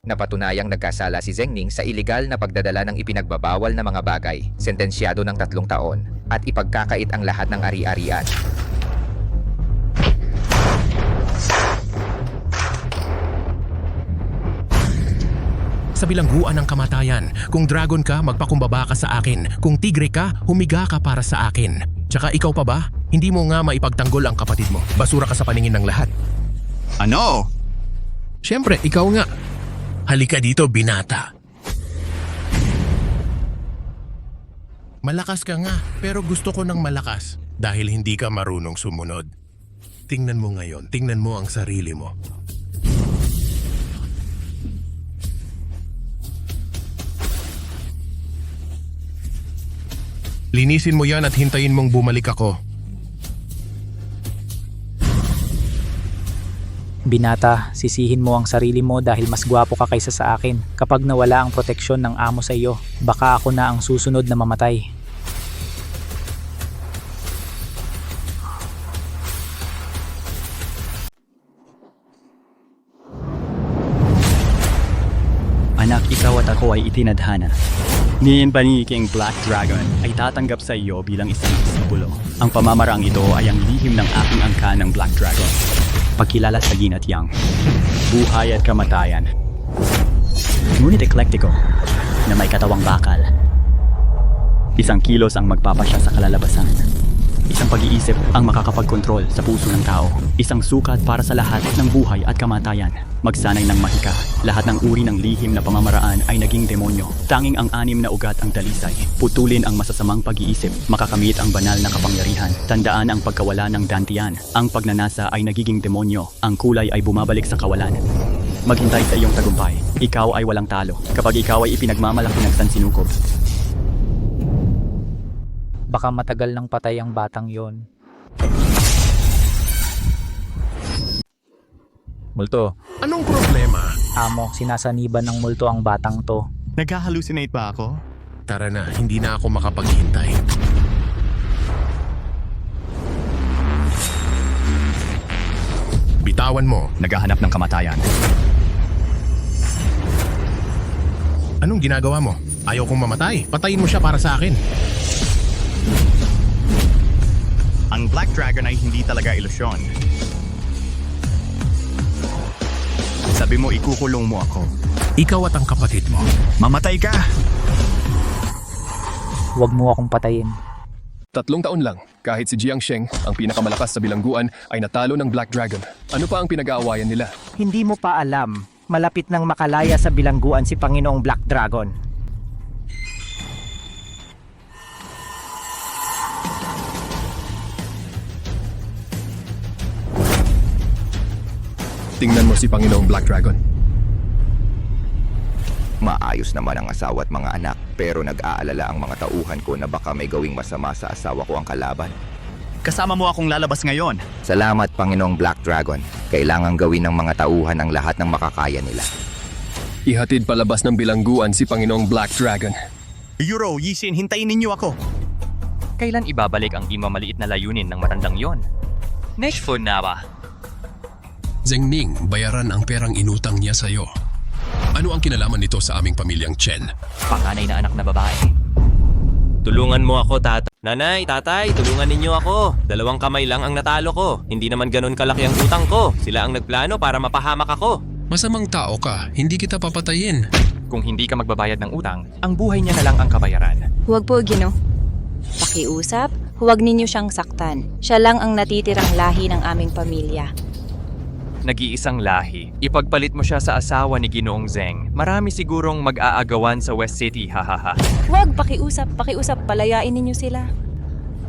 Napatunayang nagkasala si Zheng Ning sa iligal na pagdadala ng ipinagbabawal na mga bagay, sentensyado ng 3 taon, at ipagkakait ang lahat ng ari-arian. Sa bilangguan ng kamatayan, kung dragon ka, magpakumbaba ka sa akin. Kung tigre ka, humiga ka para sa akin. Tsaka ikaw pa ba? Hindi mo nga maipagtanggol ang kapatid mo. Basura ka sa paningin ng lahat. Ano? Siyempre, ikaw nga. Halika dito, binata. Malakas ka nga, pero gusto ko ng malakas. Dahil hindi ka marunong sumunod. Tingnan mo ngayon, tingnan mo ang sarili mo. Linisin mo yan at hintayin mong bumalik ako. Binata, sisihin mo ang sarili mo dahil mas gwapo ka kaysa sa akin. Kapag nawala ang proteksyon ng amo sa iyo, baka ako na ang susunod na mamatay. Anak, ikaw at ako ay itinadhana. Ni paniking Black Dragon ay tatanggap sa iyo bilang isang simbolo. Ang pamamaraang ito ay ang lihim ng aking angka ng Black Dragon. Pagkilala sa yin at yang, buhay at kamatayan. Ngunit eklektiko na may katawang bakal. Isang kilos ang magpapasya sa kalalabasan. Isang pag-iisip ang makakapagkontrol sa puso ng tao. Isang sukat para sa lahat ng buhay at kamatayan. Magsanay ng mahika. Lahat ng uri ng lihim na pamamaraan ay naging demonyo. Tanging ang 6 na ugat ang dalisay. Putulin ang masasamang pag-iisip. Makakamit ang banal na kapangyarihan. Tandaan ang pagkawala ng dantian. Ang pagnanasa ay nagiging demonyo. Ang kulay ay bumabalik sa kawalan. Maghintay sa iyong tagumpay. Ikaw ay walang talo. Kapag ikaw ay ipinagmamalaki ng sansinukob. Baka matagal nang patay ang batang yon. Multo, Anong problema? Amo, sinasaniban ng multo ang batang to. Nagka-hallucinate ba ako? Tara na, hindi na ako makapaghintay. Bitawan mo. Naghahanap ng kamatayan. Anong ginagawa mo? Ayaw kong mamatay. Patayin mo siya para sa akin. Ang Black Dragon ay hindi talaga ilusyon. Sabi mo ikukulong mo ako. Ikaw at ang kapatid mo. Mamatay ka! Huwag mo akong patayin. 3 taon lang, kahit si Jiang Sheng, ang pinakamalakas sa bilangguan, ay natalo ng Black Dragon. Ano pa ang pinag-aawayan nila? Hindi mo pa alam, malapit nang makalaya sa bilangguan si Panginoong Black Dragon. Tingnan mo si Panginoong Black Dragon. Maayos naman ang asawa at mga anak, pero nag-aalala ang mga tauhan ko na baka may gawing masama sa asawa ko ang kalaban. Kasama mo akong lalabas ngayon. Salamat, Panginoong Black Dragon. Kailangang gawin ng mga tauhan ang lahat ng makakaya nila. Ihatid palabas ng bilangguan si Panginoong Black Dragon. Euro, Yisin, hintayin ninyo ako. Kailan ibabalik ang di mamaliit na layunin ng matandang yon? Next phone na ba? Zheng Ning, bayaran ang perang inutang niya sa'yo. Ano ang kinalaman nito sa aming pamilyang Chen? Panganay na anak na babae. Tulungan mo ako, tata. Nanay, tatay, tulungan ninyo ako. 2 kamay lang ang natalo ko. Hindi naman ganun kalaki ang utang ko. Sila ang nagplano para mapahamak ako. Masamang tao ka, hindi kita papatayin. Kung hindi ka magbabayad ng utang, ang buhay niya na lang ang kabayaran. Huwag po, Gino. Pakiusap, huwag ninyo siyang saktan. Siya lang ang natitirang lahi ng aming pamilya. Nag-iisang lahi. Ipagpalit mo siya sa asawa ni Ginoong Zheng. Marami sigurong mag-aagawan sa West City, hahaha. Huwag, pakiusap, palayain ninyo sila.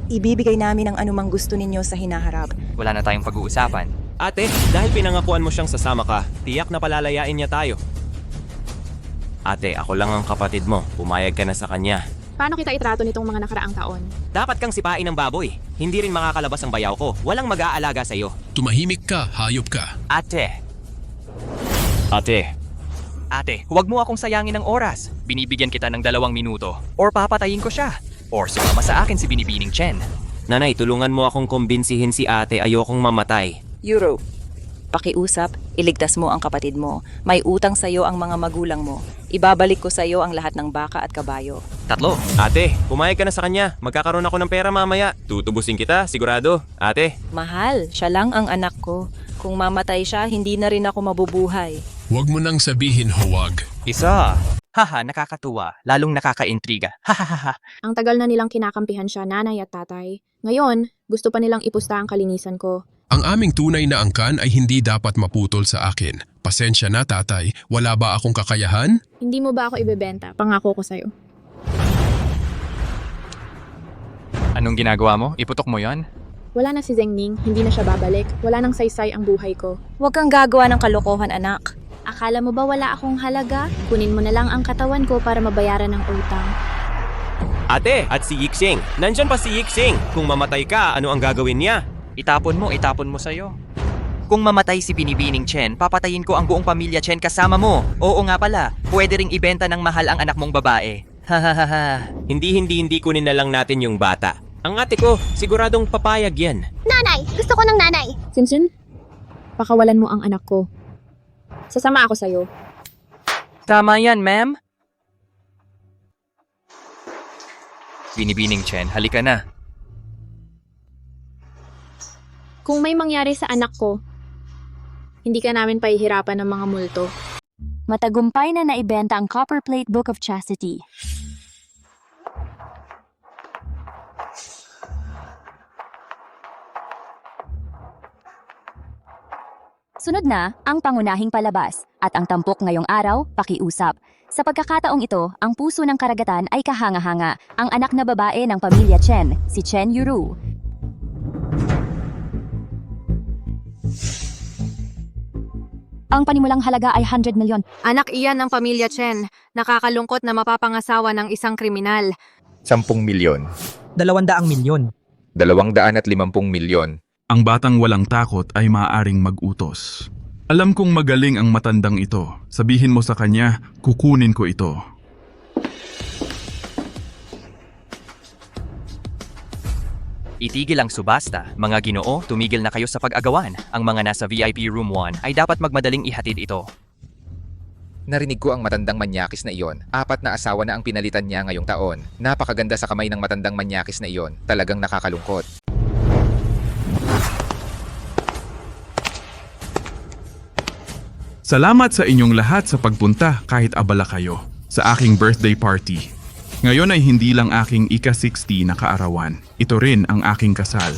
Ibibigay namin ang anumang gusto ninyo sa hinaharap. Wala na tayong pag-uusapan. Ate, dahil pinangakuan mo siyang sasama ka, tiyak na palalayain niya tayo. Ate, ako lang ang kapatid mo. Pumayag ka na sa kanya. Paano kita itrato nitong mga nakaraang taon? Dapat kang sipain ng baboy. Hindi rin makakalabas ang bayaw ko. Walang mag-aalaga sa'yo. Tumahimik ka, hayop ka. Ate, huwag mo akong sayangin ng oras. Binibigyan kita ng 2 minuto. Or papatayin ko siya. Or sumama sa akin si Binibining Chen. Nanay, tulungan mo akong kumbinsihin si ate. Ayokong mamatay. Euro, Pakiusap, iligtas mo ang kapatid mo. May utang sa'yo ang mga magulang mo. Ibabalik ko sa'yo ang lahat ng baka at kabayo. 3. Ate, pumayag ka na sa kanya. Magkakaroon ako ng pera mamaya. Tutubusin kita, sigurado. Ate, Mahal, siya lang ang anak ko. Kung mamatay siya, hindi na rin ako mabubuhay. Huwag mo nang sabihin huwag. Isa. Haha, nakakatuwa. Lalong nakakaintriga. Hahaha. Ang tagal na nilang kinakampihan siya, nanay at tatay. Ngayon, gusto pa nilang ipusta ang kalinisan ko. Ang aming tunay na angkan ay hindi dapat maputol sa akin. Pasensya na tatay, wala ba akong kakayahan? Hindi mo ba ako ibebenta? Pangako ko sa'yo. Anong ginagawa mo? Iputok mo yon? Wala na si Zengning, hindi na siya babalik. Wala nang saysay ang buhay ko. Huwag kang gagawa ng kalokohan, anak. Akala mo ba wala akong halaga? Kunin mo na lang ang katawan ko para mabayaran ng utang. ate, at si Yixing. Nandyan pa si Yixing. Kung mamatay ka, ano ang gagawin niya? Itapon mo sa'yo. Kung mamatay si Binibining Chen, papatayin ko ang buong pamilya Chen kasama mo. Oo nga pala, pwede ring ibenta ng mahal ang anak mong babae. Hahaha. Hindi kunin na lang natin yung bata. Ang ate ko, siguradong papayag yan. Nanay! Gusto ko ng nanay! Sinsin, pakawalan mo ang anak ko. Sasama ako sa'yo. Tama yan, ma'am. Binibining Chen, halika na. Kung may mangyari sa anak ko, hindi ka namin pahihirapan ng mga multo. Matagumpay na naibenta ang Copperplate Book of Chastity. Sunod na ang pangunahing palabas at ang tampok ngayong araw, pakiusap. Sa pagkakataong ito, ang puso ng karagatan ay kahanga-hanga, ang anak na babae ng pamilya Chen, si Chen Yuru. Ang panimulang halaga ay 100 milyon. Anak iyan ng pamilya Chen. Nakakalungkot na mapapangasawa ng isang kriminal. 10 milyon. 200 milyon. 250 milyon. Ang batang walang takot ay maaaring mag-utos. Alam kong magaling ang matandang ito. Sabihin mo sa kanya, kukunin ko ito. Itigil ang subasta. Mga Ginoo, tumigil na kayo sa pag-agawan. Ang mga nasa VIP Room 1 ay dapat magmadaling ihatid ito. Narinig ko ang matandang manyakis na iyon. 4 na asawa na ang pinalitan niya ngayong taon. Napakaganda sa kamay ng matandang manyakis na iyon. Talagang nakakalungkot. Salamat sa inyong lahat sa pagpunta kahit abala kayo sa aking birthday party. Ngayon ay hindi lang aking ika-60 na kaarawan. Ito rin ang aking kasal.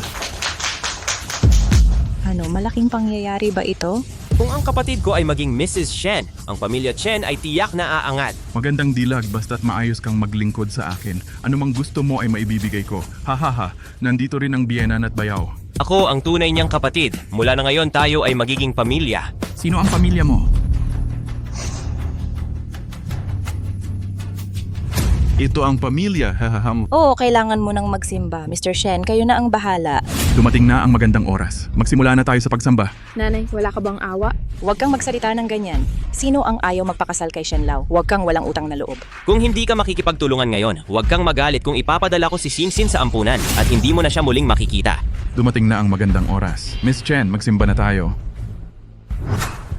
Ano, malaking pangyayari ba ito? Kung ang kapatid ko ay maging Mrs. Chen, ang pamilya Chen ay tiyak na aangat. Magandang dilag basta't maayos kang maglingkod sa akin. Anumang gusto mo ay maibibigay ko. Hahaha, nandito rin ang biyenan at bayaw. Ako ang tunay niyang kapatid. Mula na ngayon tayo ay magiging pamilya. Sino ang pamilya mo? Ito ang pamilya, hahaham. Oo, kailangan mo nang magsimba. Mr. Shen, kayo na ang bahala. Dumating na ang magandang oras. Magsimula na tayo sa pagsamba. Nanay, wala ka bang awa? Huwag kang magsalita ng ganyan. Sino ang ayaw magpakasal kay Shenlao? Huwag kang walang utang na loob. Kung hindi ka makikipagtulungan ngayon, huwag kang magalit kung ipapadala ko si Sinsin sa ampunan at hindi mo na siya muling makikita. Dumating na ang magandang oras. Miss Chen, magsimba na tayo.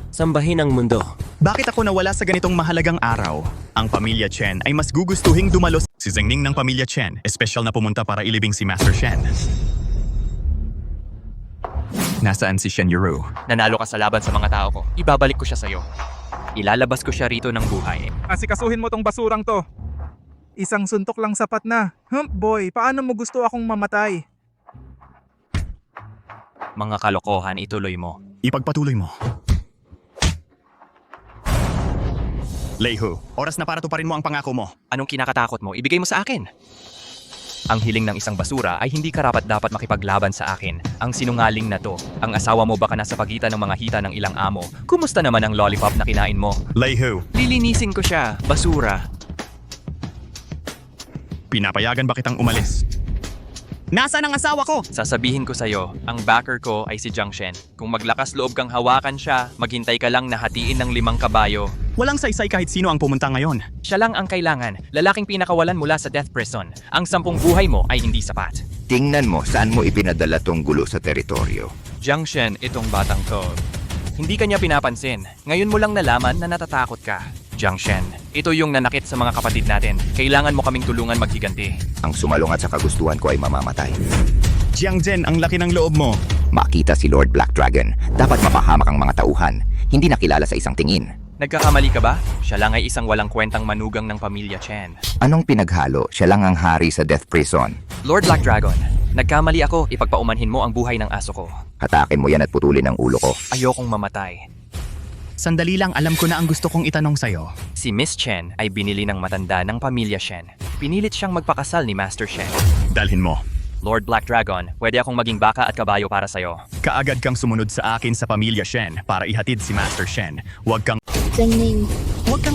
Sambahin ang mundo. Bakit ako nawala sa ganitong mahalagang araw? Ang pamilya Chen ay mas gugustuhing dumalo si Zengning ng pamilya Chen, espesyal na pumunta para ilibing si Master Shen. Nasaan si Shen Yuru? Nanalo ka sa laban sa mga tao ko. Ibabalik ko siya sa'yo. Ilalabas ko siya rito ng buhay. Asikasuhin mo tong basurang to. Isang suntok lang sapat na. Boy, paano mo gusto akong mamatay? Mga kalokohan, ituloy mo. Ipagpatuloy mo. Leihu, oras na para tuparin mo ang pangako mo. Anong kinakatakot mo? Ibigay mo sa akin. Ang hiling ng isang basura ay hindi karapat-dapat makipaglaban sa akin. Ang sinungaling na to. Ang asawa mo baka nasa pagitan ng mga hita ng ilang amo. Kumusta naman ang lollipop na kinain mo? Leihu. Lilinisin ko siya. Basura. Pinapayagan ba kitang umalis? Nasaan ang asawa ko? Sasabihin ko sa'yo, ang backer ko ay si Jiang Shen. Kung maglakas loob kang hawakan siya, maghintay ka lang na hatiin ng 5 kabayo. Walang saysay kahit sino ang pumunta ngayon. Siya lang ang kailangan, lalaking pinakawalan mula sa death prison. Ang 10 buhay mo ay hindi sapat. Tingnan mo saan mo ipinadala tong gulo sa teritoryo. Jiang Shen, itong batang to. Hindi kanya pinapansin. Ngayon mo lang nalaman na natatakot ka. Jiang Shen, ito yung nanakit sa mga kapatid natin. Kailangan mo kaming tulungan maghiganti. Ang sumalungat sa kagustuhan ko ay mamamatay. Jiang Zhen, ang laki ng loob mo. Makita si Lord Black Dragon, dapat mapahamak ang mga tauhan, hindi nakilala sa isang tingin. Nagkakamali ka ba? Siya lang ay isang walang kwentang manugang ng pamilya Chen. Anong pinaghalo? Siya lang ang hari sa Death Prison. Lord Black Dragon, nagkamali ako. Ipagpaumanhin mo ang buhay ng aso ko. Hatakin mo yan at putulin ang ulo ko. Ayokong mamatay. Sandali lang, alam ko na ang gusto kong itanong sa'yo. Si Miss Chen ay binili ng matanda ng pamilya Shen. Pinilit siyang magpakasal ni Master Shen. Dalhin mo. Lord Black Dragon, pwede akong maging baka at kabayo para sa'yo. Kaagad kang sumunod sa akin sa pamilya Shen para ihatid si Master Shen. Huwag kang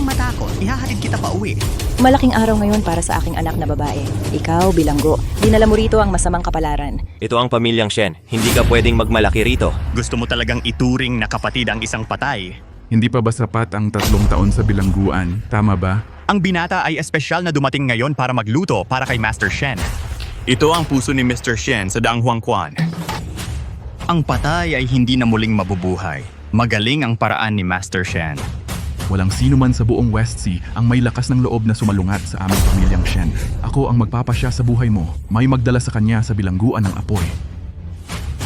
matakot, ihahatid kita pa uwi. Malaking araw ngayon para sa aking anak na babae. Ikaw, bilanggo, dinala mo rito ang masamang kapalaran. Ito ang pamilyang Shen. Hindi ka pwedeng magmalaki rito. Gusto mo talagang ituring na kapatid ang isang patay. Hindi pa ba sapat ang 3 taon sa bilangguan? Tama ba? Ang binata ay espesyal na dumating ngayon para magluto para kay Master Shen. Ito ang puso ni Mr. Shen sa Dang Huangquan. Ang patay ay hindi na muling mabubuhay. Magaling ang paraan ni Master Shen. Walang sino man sa buong West Sea ang may lakas ng loob na sumalungat sa aming pamilyang Shen. Ako ang magpapasya sa buhay mo. May magdala sa kanya sa bilangguan ng apoy.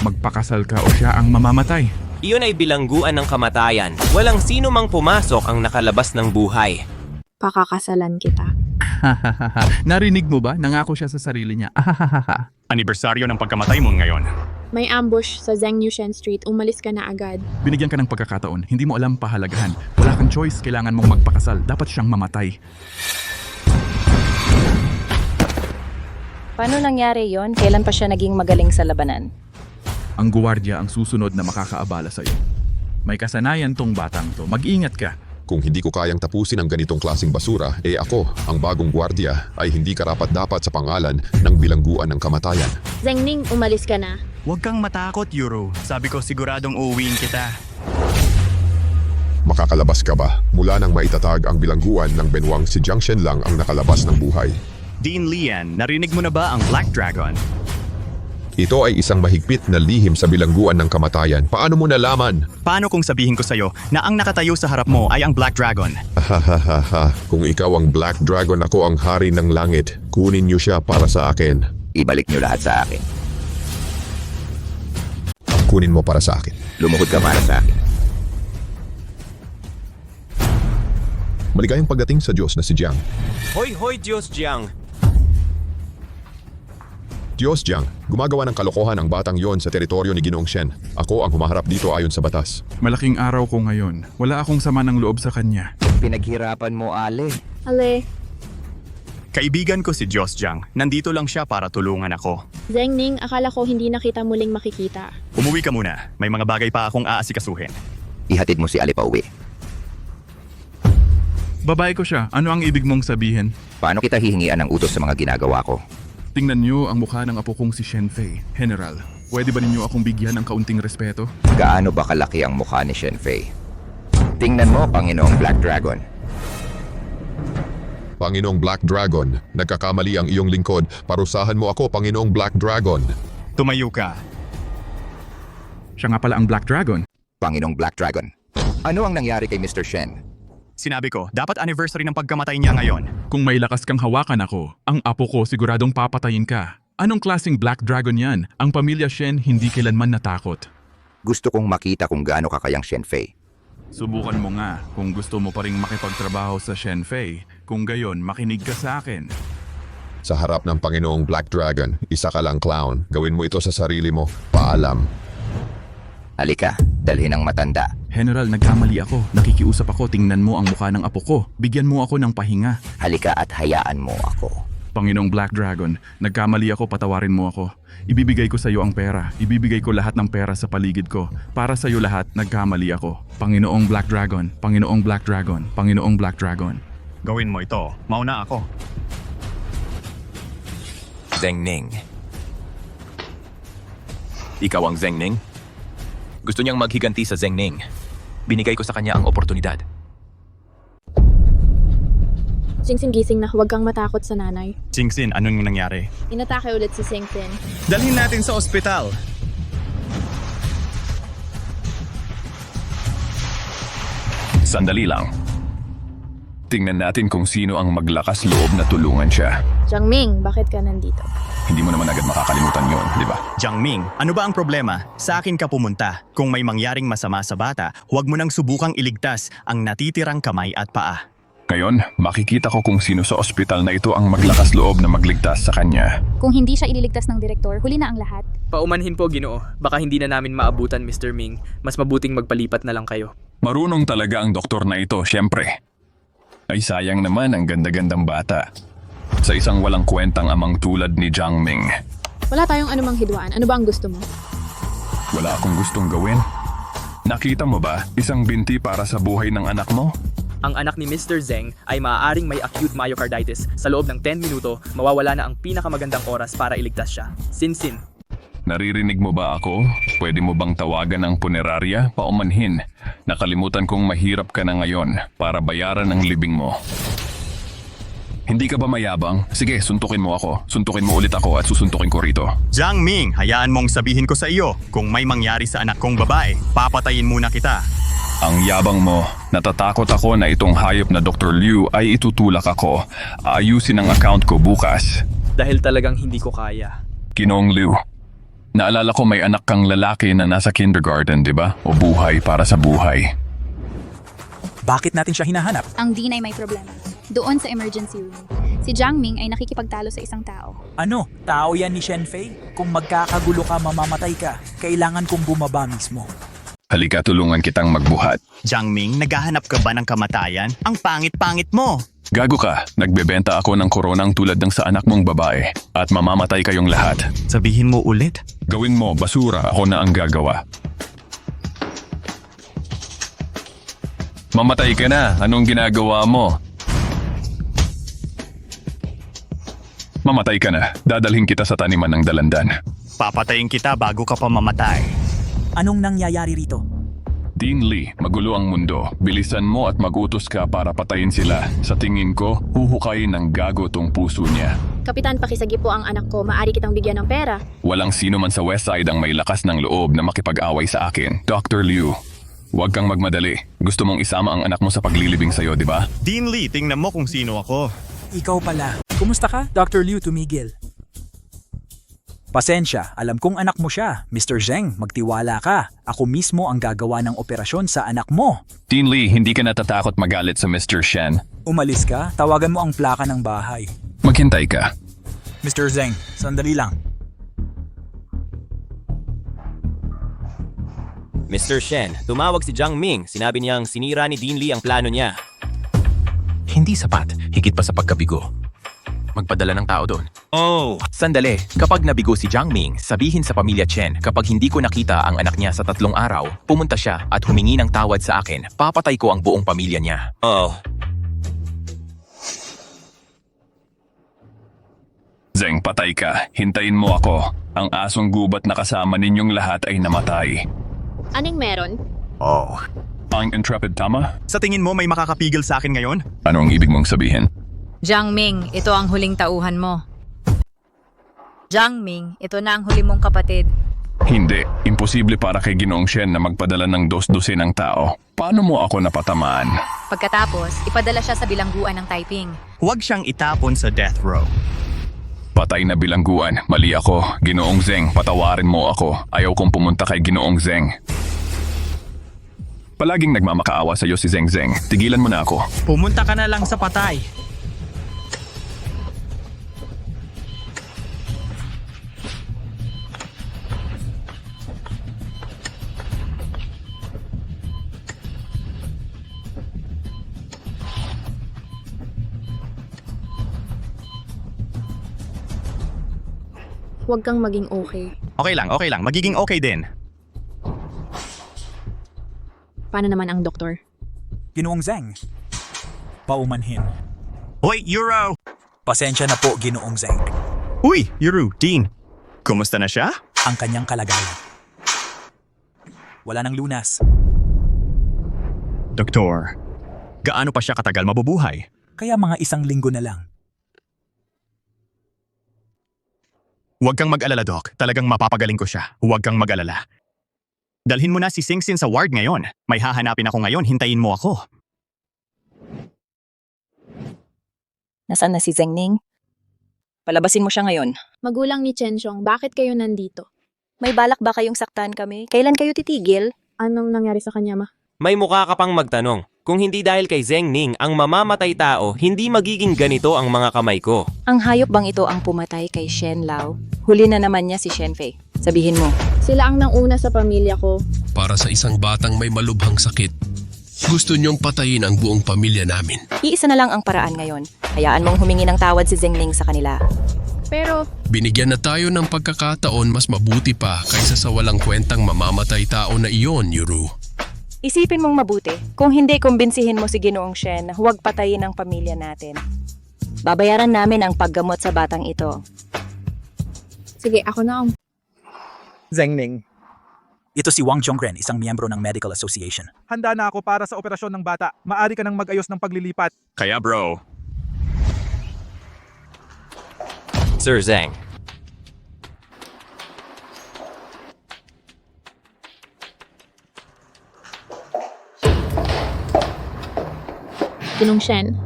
Magpakasal ka o siya ang mamamatay. Iyon ay bilangguan ng kamatayan. Walang sino mang pumasok ang nakalabas ng buhay. Pakakasalan kita. Narinig mo ba? Nangako siya sa sarili niya. Anibersaryo ng pagkamatay mo ngayon. May ambush sa Zheng Yushen Street. Umalis ka na agad. Binigyan ka ng pagkakataon. Hindi mo alam pahalagahan. Wala kang choice. Kailangan mong magpakasal. Dapat siyang mamatay. Paano nangyari yon? Kailan pa siya naging magaling sa labanan? Ang guwardiya ang susunod na makakaabala sa'yo. May kasanayan tong batang to. Mag-ingat ka. Kung hindi ko kayang tapusin ang ganitong klaseng basura, ako, ang bagong gwardiya, ay hindi karapat-dapat sa pangalan ng bilangguan ng kamatayan. Zhengning, umalis ka na. Huwag kang matakot, Yuro. Sabi ko siguradong uuwiin kita. Makakalabas ka ba? Mula nang maitatag ang bilangguan ng Benwang, si Jiang Shen lang ang nakalabas ng buhay. Dean Lian, narinig mo na ba ang Black Dragon? Ito ay isang mahigpit na lihim sa bilangguan ng kamatayan. Paano mo nalaman? Paano kung sabihin ko sa'yo na ang nakatayo sa harap mo ay ang Black Dragon? Hahaha, kung ikaw ang Black Dragon, ako ang hari ng langit. Kunin niyo siya para sa akin. Ibalik niyo lahat sa akin. Kunin mo para sa akin. Lumuhod ka para sa akin. Maligayang pagdating sa Diyos na si Jiang. Hoy, hoy, Diyos Jiang! Diyos Jiang, gumagawa ng kalokohan ang batang yon sa teritoryo ni Ginoong Shen. Ako ang humaharap dito ayon sa batas. Malaking araw ko ngayon. Wala akong sama ng loob sa kanya. Pinaghirapan mo, Ale. Ale, Kaibigan ko si Diyos Jiang. Nandito lang siya para tulungan ako. Zhengning, akala ko hindi na kita muling makikita. Umuwi ka muna. May mga bagay pa akong aasikasuhin. Ihatid mo si Ale pa uwi. Babae ko siya. Ano ang ibig mong sabihin? Paano kita hihingian ng utos sa mga ginagawa ko? Tingnan niyo ang mukha ng apo kong si Shen Fei. General, pwede ba ninyo akong bigyan ng kaunting respeto? Gaano ba kalaki ang mukha ni Shen Fei? Tingnan mo, Panginoong Black Dragon. Panginoong Black Dragon, nagkakamali ang iyong lingkod. Parusahan mo ako, Panginoong Black Dragon. Tumayo ka. Siya nga pala ang Black Dragon. Panginoong Black Dragon. Ano ang nangyari kay Mr. Shen? Sinabi ko, dapat anniversary ng pagkamatay niya ngayon. Kung may lakas kang hawakan ako, ang apo ko siguradong papatayin ka. Anong klaseng Black Dragon yan? Ang pamilya Shen hindi kailanman natakot. Gusto kong makita kung gaano kakayang Shen Fei. Subukan mo nga kung gusto mo pa ring makipagtrabaho sa Shen Fei. Kung gayon, makinig ka sa akin. Sa harap ng Panginoong Black Dragon, isa ka lang clown. Gawin mo ito sa sarili mo. Paalam. Halika, dalhin ang matanda. General, nagkamali ako. Nakikiusap ako, tingnan mo ang mukha ng apo ko. Bigyan mo ako ng pahinga. Halika at hayaan mo ako. Panginoong Black Dragon, nagkamali ako, patawarin mo ako. Ibibigay ko sa iyo ang pera. Ibibigay ko lahat ng pera sa paligid ko. Para sa iyo lahat, nagkamali ako. Panginoong Black Dragon, Panginoong Black Dragon, Panginoong Black Dragon. Gawin mo ito. Mauna ako. Zhengning. Ikaw ang Zhengning? Gusto niyang maghiganti sa Zhengning. Binigay ko sa kanya ang oportunidad. Singsin, gising na. Huwag kang matakot sa nanay. Singsin, anong nangyari? Inatake ulit si Singsin. Dalhin natin sa ospital. Sandali lang. Tingnan natin kung sino ang maglakas loob na tulungan siya. Jiangming, bakit ka nandito? Hindi mo naman agad makakalimutan yon, di ba? Jiangming, ano ba ang problema? Sa akin ka pumunta. Kung may mangyaring masama sa bata, huwag mo nang subukang iligtas ang natitirang kamay at paa. Ngayon, makikita ko kung sino sa ospital na ito ang maglakas loob na magligtas sa kanya. Kung hindi siya ililigtas ng direktor, huli na ang lahat. Paumanhin po, Ginoo. Baka hindi na namin maabutan, Mr. Ming. Mas mabuting magpalipat na lang kayo. Marunong talaga ang doktor na ito, syempre. Ay sayang naman ang ganda-gandang bata. Sa isang walang kwentang amang tulad ni Jiangming. Wala tayong anumang hidwaan. Ano ba ang gusto mo? Wala akong gustong gawin. Nakita mo ba isang binti para sa buhay ng anak mo? Ang anak ni Mr. Zeng ay maaaring may acute myocarditis. Sa loob ng 10 minuto, mawawala na ang pinakamagandang oras para iligtas siya. Sinsin. Naririnig mo ba ako? Pwede mo bang tawagan ang punerarya? Paumanhin. Nakalimutan kong mahirap ka na ngayon para bayaran ang libing mo. Hindi ka ba mayabang? Sige, suntukin mo ako. Suntukin mo ulit ako at susuntukin ko rito. Jiangming, hayaan mong sabihin ko sa iyo, kung may mangyari sa anak kong babae, papatayin muna kita. Ang yabang mo. Natatakot ako na itong hayop na Dr. Liu ay itutulak ako. Aayusin ang account ko bukas. Dahil talagang hindi ko kaya. Ginoong Liu, naalala ko may anak kang lalaki na nasa kindergarten, di ba? O buhay para sa buhay. Bakit natin siya hinahanap? Ang Dean ay may problema. Doon sa emergency room. Si Jiangming ay nakikipagtalo sa isang tao. Ano? Tao yan ni Shenfei? Kung magkakagulo ka, mamamatay ka. Kailangan kong bumaba mismo. Halika, tulungan kitang magbuhat. Jiangming, naghahanap ka ba ng kamatayan? Ang pangit-pangit mo! Gago ka, nagbebenta ako ng koronang tulad ng sa anak mong babae at mamamatay kayong lahat. Sabihin mo ulit? Gawin mo, basura, ako na ang gagawa. Mamatay ka na, anong ginagawa mo? Mamatay ka na, dadalhin kita sa taniman ng dalandan. Papatayin kita bago ka pa mamatay. Anong nangyayari rito? Dean Lee, magulo ang mundo. Bilisan mo at magutos ka para patayin sila. Sa tingin ko, huhukayin ng gago tong puso niya. Kapitan, pakisagi po ang anak ko. Maari kitang bigyan ng pera. Walang sino man sa Westside ang may lakas ng loob na makipag-away sa akin. Dr. Liu, huwag kang magmadali. Gusto mong isama ang anak mo sa paglilibing sa'yo, di ba? Dean Lee, tingnan mo kung sino ako. Ikaw pala. Kumusta ka? Dr. Liu tumigil. Pasensya, alam kong anak mo siya. Mr. Zeng, magtiwala ka. Ako mismo ang gagawa ng operasyon sa anak mo. Dean Lee, hindi ka natatakot magalit sa Mr. Shen. Umalis ka, tawagan mo ang plaka ng bahay. Maghintay ka. Mr. Zeng, sandali lang. Mr. Shen, tumawag si Jiangming. Sinabi niyang sinira ni Dean Lee ang plano niya. Hindi sapat, higit pa sa pagkabigo. Magpadala ng tao doon. Oh! Sandali, kapag nabigo si Jiangming, sabihin sa pamilya Chen, kapag hindi ko nakita ang anak niya sa 3 araw, pumunta siya at humingi ng tawad sa akin, papatay ko ang buong pamilya niya. Oh. Zeng, patay ka. Hintayin mo ako. Ang asong gubat na kasama ninyong lahat ay namatay. Anong meron? Oh. Ang intrepid tama? Sa tingin mo may makakapigil sa akin ngayon? Ano ang ibig mong sabihin? Jiangming, ito ang huling tauhan mo. Jiangming, ito na ang huli mong kapatid. Hindi. Imposible para kay Ginoong Shen na magpadala ng 2 ng tao. Paano mo ako napatamaan? Pagkatapos, ipadala siya sa bilangguan ng Taiping. Huwag siyang itapon sa death row. Patay na bilangguan. Mali ako. Ginoong Zeng, patawarin mo ako. Ayaw kong pumunta kay Ginoong Zeng. Palaging nagmamakaawa sa iyo si Zeng Zeng. Tigilan mo na ako. Pumunta ka na lang sa patay. Huwag kang maging okay. Okay lang. Magiging okay din. Paano naman ang doktor? Ginoong Zeng. Paumanhin. Hoy, Euro! Pasensya na po, Ginoong Zeng. Uy, Euro, Dean. Kumusta na siya? Ang kanyang kalagayan. Wala nang lunas. Doktor, gaano pa siya katagal mabubuhay? Kaya mga 1 linggo na lang. Huwag kang mag-alala, Doc. Talagang mapapagaling ko siya. Huwag kang mag-alala. Dalhin mo na si Singsin sa ward ngayon. May hahanapin ako ngayon, hintayin mo ako. Nasaan na si Zengning? Palabasin mo siya ngayon. Magulang ni Chenxiong, bakit kayo nandito? May balak ba kayong saktan kami? Kailan kayo titigil? Anong nangyari sa kanya, ma? May mukha ka pang magtanong. Kung hindi dahil kay Zengning ang mamamatay tao, hindi magiging ganito ang mga kamay ko. Ang hayop bang ito ang pumatay kay Shen Lao? Huli na naman niya si Shen Fei. Sabihin mo. Sila ang nanguna sa pamilya ko. Para sa isang batang may malubhang sakit, gusto niyong patayin ang buong pamilya namin. Iisa na lang ang paraan ngayon. Hayaan mong humingi ng tawad si Zengning sa kanila. Pero, Binigyan na tayo ng pagkakataon mas mabuti pa kaysa sa walang kwentang mamamatay tao na iyon, Yuru. Isipin mong mabuti. Kung hindi, kumbinsihin mo si Ginoong Shen na huwag patayin ang pamilya natin. Babayaran namin ang paggamot sa batang ito. sige, ako na ang... Zengning, Ito si Wang Zhongren, isang miyembro ng Medical Association. handa na ako para sa operasyon ng bata. Maari ka nang mag-ayos ng paglilipat. Kaya bro, Sir Zeng, Ginong Shen.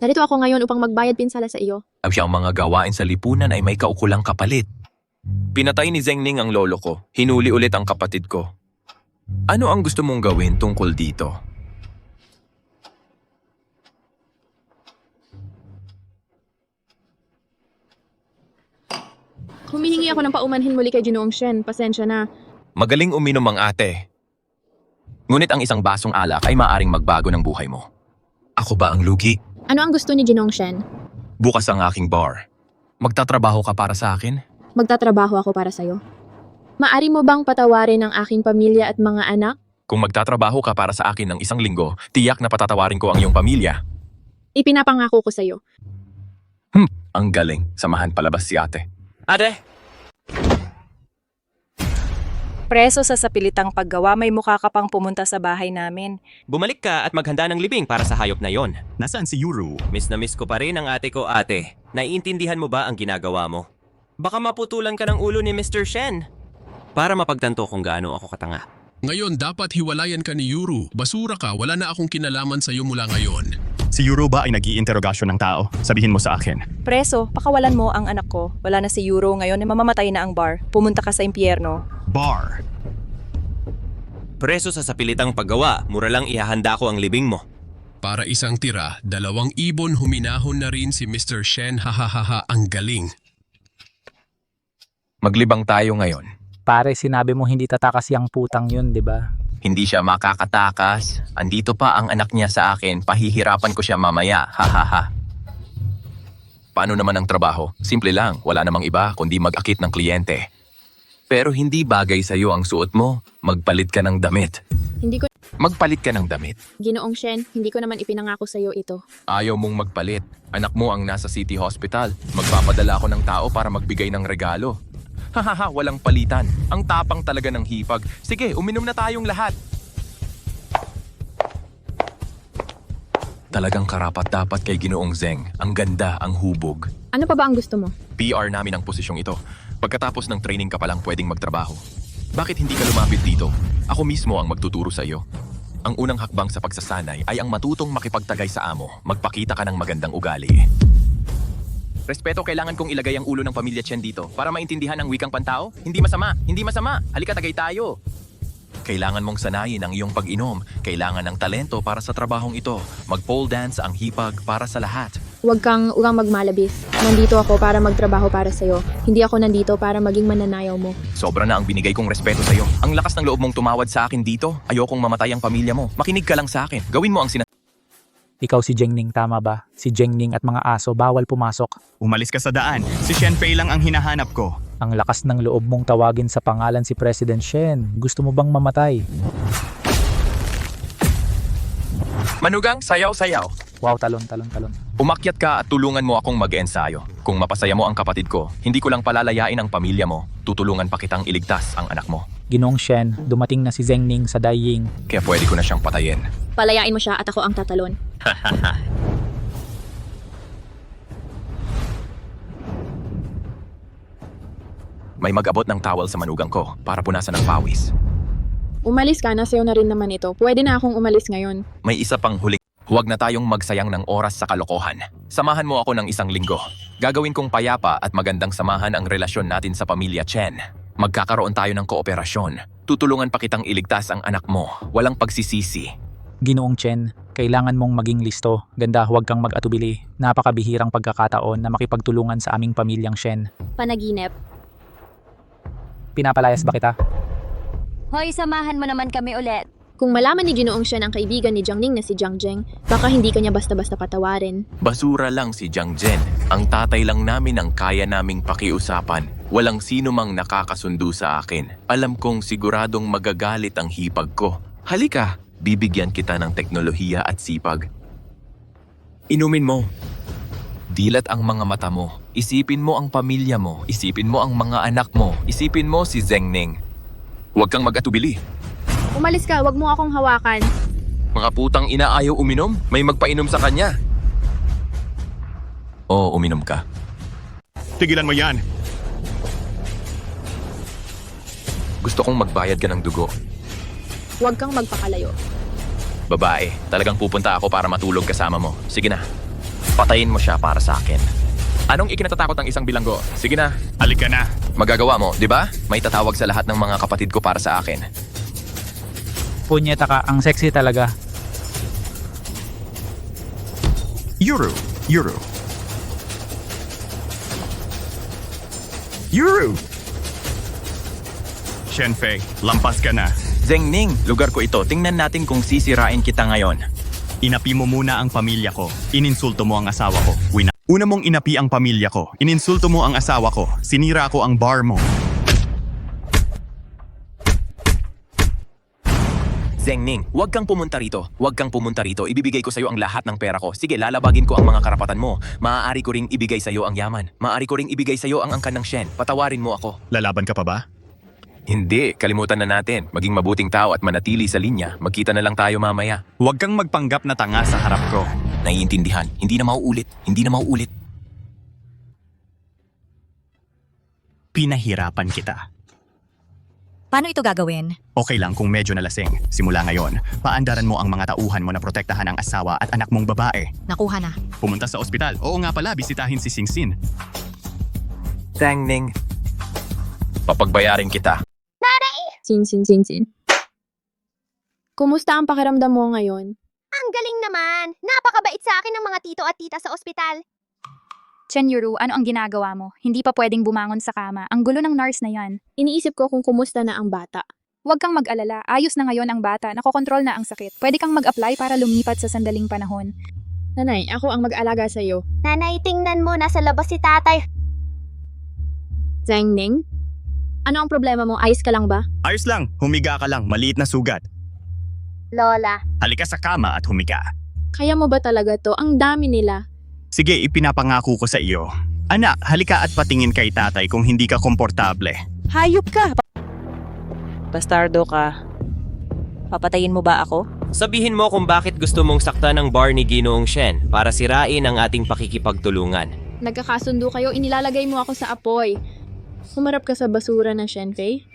Narito ako ngayon upang magbayad pinsala sa iyo. Ang siyang mga gawain sa lipunan ay may kaukulang kapalit. Pinatay ni Zengning ang lolo ko. Hinuli ulit ang kapatid ko. Ano ang gusto mong gawin tungkol dito? Humihingi ako ng paumanhin muli kay Ginoong Shen. Pasensya na. Magaling uminom ang ate. Ngunit ang isang basong alak ay maaring magbago ng buhay mo. Ako ba ang lugi? Ano ang gusto ni Ginoong Shen? Bukas ang aking bar. Magtatrabaho ka para sa akin? Magtatrabaho ako para sa'yo. Maari mo bang patawarin ang aking pamilya at mga anak? Kung magtatrabaho ka para sa akin ng 1 linggo, tiyak na patatawarin ko ang iyong pamilya. Ipinapangako ko sa'yo. Ang galing. Samahan palabas si ate. Ate! Preso sa sapilitang paggawa, may mukha ka pang pumunta sa bahay namin. Bumalik ka at maghanda ng libing para sa hayop na yon. nasaan si Yuru? Miss na miss ko pa rin ang ate ko, ate. Naiintindihan mo ba ang ginagawa mo? Baka maputulan ka ng ulo ni Mr. Shen. Para mapagtanto kung gaano ako katanga. Ngayon dapat hiwalayan ka ni Yuru. Basura ka, wala na akong kinalaman sa iyo mula ngayon. Si Yuru ba ay nag-iinterogasyon ng tao? Sabihin mo sa akin. Preso, pakawalan mo ang anak ko. Wala na si Euro ngayon na mamamatay na ang bar. Pumunta ka sa impyerno. Bar. Preso sa sapilitang paggawa, mura lang ihahanda ko ang libing mo. Para isang tira, 2 ibon huminahon na rin si Mr. Shen, hahaha, ang galing. Maglibang tayo ngayon. Pare, sinabi mo hindi tatakas yung putang yun, di ba? Hindi siya makakatakas. Andito pa ang anak niya sa akin. Pahihirapan ko siya mamaya. Hahaha. Paano naman ang trabaho? Simple lang. Wala namang iba kundi mag-akit ng kliyente. Pero hindi bagay sa iyo ang suot mo. Magpalit ka ng damit. Hindi ko... Magpalit ka ng damit. Ginoong Shen, hindi ko naman ipinangako sa'yo ito. Ayaw mong magpalit. Anak mo ang nasa City Hospital. Magpapadala ako ng tao para magbigay ng regalo. Hahaha, walang palitan. Ang tapang talaga ng hipag. Sige, uminom na tayong lahat. Talagang karapat-dapat kay Ginoong Zeng. Ang ganda, ang hubog. Ano pa ba ang gusto mo? PR namin ang posisyong ito. Pagkatapos ng training ka pa lang pwedeng magtrabaho. Bakit hindi ka lumapit dito? Ako mismo ang magtuturo sa iyo. Ang unang hakbang sa pagsasanay ay ang matutong makipagtagay sa amo. Magpakita ka ng magandang ugali. Respeto, kailangan kong ilagay ang ulo ng pamilya Chen dito para maintindihan ang wikang pantao. Hindi masama, hindi masama. Halika, tagay tayo. Kailangan mong sanayin ang iyong pag-inom. Kailangan ng talento para sa trabahong ito. Mag-pole dance ang hipag para sa lahat. Huwag kang magmalabis. Nandito ako para magtrabaho para sa'yo. Hindi ako nandito para maging mananayaw mo. Sobra na ang binigay kong respeto sa iyo. Ang lakas ng loob mong tumawad sa akin dito. Ayokong mamatay ang pamilya mo. Makinig ka lang sa akin. Gawin mo ang Ikaw si Zengning, tama ba? Si Zengning at mga aso, bawal pumasok. Umalis ka sa daan. Si Shen Fei lang ang hinahanap ko. Ang lakas ng loob mong tawagin sa pangalan si President Shen. Gusto mo bang mamatay? Manugang, sayaw-sayaw. Wow, talon. Umakyat ka at tulungan mo akong mag-ensayo. Kung mapasaya mo ang kapatid ko, hindi ko lang palalayain ang pamilya mo. Tutulungan pa kitang iligtas ang anak mo. Ginoong Shen, dumating na si Zengning sa Daiying. Kaya pwede ko na siyang patayin. Palayain mo siya at ako ang tatalon. May mag-abot ng towel sa manugang ko para punasan ng pawis. Umalis ka na, sa'yo na rin naman ito. Pwede na akong umalis ngayon. May isa pang huling Huwag na tayong magsayang ng oras sa kalokohan. Samahan mo ako ng 1 linggo. Gagawin kong payapa at magandang samahan ang relasyon natin sa pamilya Chen. Magkakaroon tayo ng kooperasyon. Tutulungan pa kitang iligtas ang anak mo. Walang pagsisisi. Ginoong Chen, kailangan mong maging listo. Ganda, huwag kang mag-atubili. Napakabihirang pagkakataon na makipagtulungan sa aming pamilyang Shen. Panaginip. Pinapalayas ba kita? Hoy, samahan mo naman kami ulit. Kung malaman ni Ginoong Shen ang kaibigan ni Jiangning na si Jiang Zheng, baka hindi kanya basta-basta patawarin. Basura lang si Jiang Zhen. Ang tatay lang namin ang kaya naming pakiusapan. Walang sino mang nakakasundo sa akin. Alam kong siguradong magagalit ang hipag ko. Halika, bibigyan kita ng teknolohiya at sipag. Inumin mo. Dilat ang mga mata mo. Isipin mo ang pamilya mo. Isipin mo ang mga anak mo. Isipin mo si Zengning. Huwag kang mag-atubili. Umalis ka, wag mo akong hawakan. Mga putang ina ayaw uminom? May magpainom sa kanya. Oo, uminom ka. Tigilan mo yan. Gusto kong magbayad ka ng dugo. Huwag kang magpakalayo. Babae, talagang pupunta ako para matulog kasama mo. Sige na. Patayin mo siya para sa akin. Anong ikinatatakot ng 1 bilanggo? Sige na. Halika na. Magagawa mo, di ba? May tatawag sa lahat ng mga kapatid ko para sa akin. Punyeta ka, ang sexy talaga. Yuru. Shenfei, lampas ka na. Zengning, lugar ko ito. Tingnan natin kung sisirain kita ngayon. Inapi mo muna ang pamilya ko. Ininsulto mo ang asawa ko. Una mong inapi ang pamilya ko. Ininsulto mo ang asawa ko. Sinira ko ang bar mo. Zengning, huwag kang pumunta rito. Huwag kang pumunta rito. Ibibigay ko sa'yo ang lahat ng pera ko. Sige, lalabagin ko ang mga karapatan mo. Maaari ko ring ibigay sa'yo ang yaman. Maaari ko ring ibigay sa'yo ang angkan ng Shen. Patawarin mo ako. Lalaban ka pa ba? Hindi, kalimutan na natin. Maging mabuting tao at manatili sa linya. Magkita na lang tayo mamaya. Huwag kang magpanggap na tanga sa harap ko. Naiintindihan. Hindi na mauulit. Hindi na mauulit. Pinahirapan kita. Paano ito gagawin? Okay lang kung medyo nalasing. Simula ngayon, paandaran mo ang mga tauhan mo na protektahan ang asawa at anak mong babae. Nakuha na. Pumunta sa ospital. Oo nga pala, bisitahin si Singsin. Zengning, papagbayarin kita. Sin. Kumusta ang pakiramdam mo ngayon? Ang galing naman! Napakabait sa akin ng mga tito at tita sa ospital. Chen Yuru, ano ang ginagawa mo? Hindi pa pwedeng bumangon sa kama. Ang gulo ng nurse na yan. Iniisip ko kung kumusta na ang bata. Huwag kang mag-alala. Ayos na ngayon ang bata. Nakokontrol na ang sakit. Pwede kang mag-apply para lumipat sa sandaling panahon. Nanay, ako ang mag-alaga sa'yo. Nanay, tingnan mo. Nasa labas si tatay. Zengning? Ano ang problema mo? Ayos ka lang ba? Ayos lang, humiga ka lang, maliit na sugat. Lola. Halika sa kama at humiga. Kaya mo ba talaga to? Ang dami nila. Sige, ipinapangako ko sa iyo. Anak, halika at patingin kay tatay kung hindi ka komportable. Hayop ka! Bastardo ka. Papatayin mo ba ako? Sabihin mo kung bakit gusto mong saktan ang bar ni Ginoong Shen para sirain ang ating pakikipagtulungan. Nagkakasundo kayo, inilalagay mo ako sa apoy. Humarap ka sa basura na Shenfei.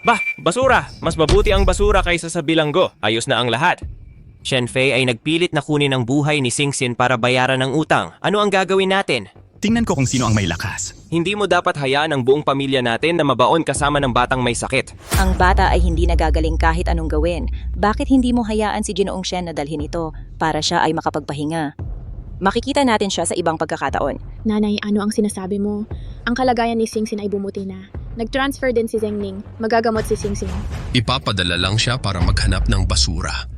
Bah, basura! Mas mabuti ang basura kaysa sa bilanggo. Ayos na ang lahat. Shenfei ay nagpilit na kunin ang buhay ni Singsin para bayaran ang utang. Ano ang gagawin natin? Tingnan ko kung sino ang may lakas. Hindi mo dapat hayaan ang buong pamilya natin na mabaon kasama ng batang may sakit. Ang bata ay hindi nagagaling kahit anong gawin. Bakit hindi mo hayaan si Ginoong Shen na dalhin ito para siya ay makapagpahinga? Makikita natin siya sa ibang pagkakataon. Nanay, ano ang sinasabi mo? Ang kalagayan ni Singsin ay bumuti na. Nag-transfer din si Zengning. Magagamot si Singsin. Ipapadala lang siya para maghanap ng basura.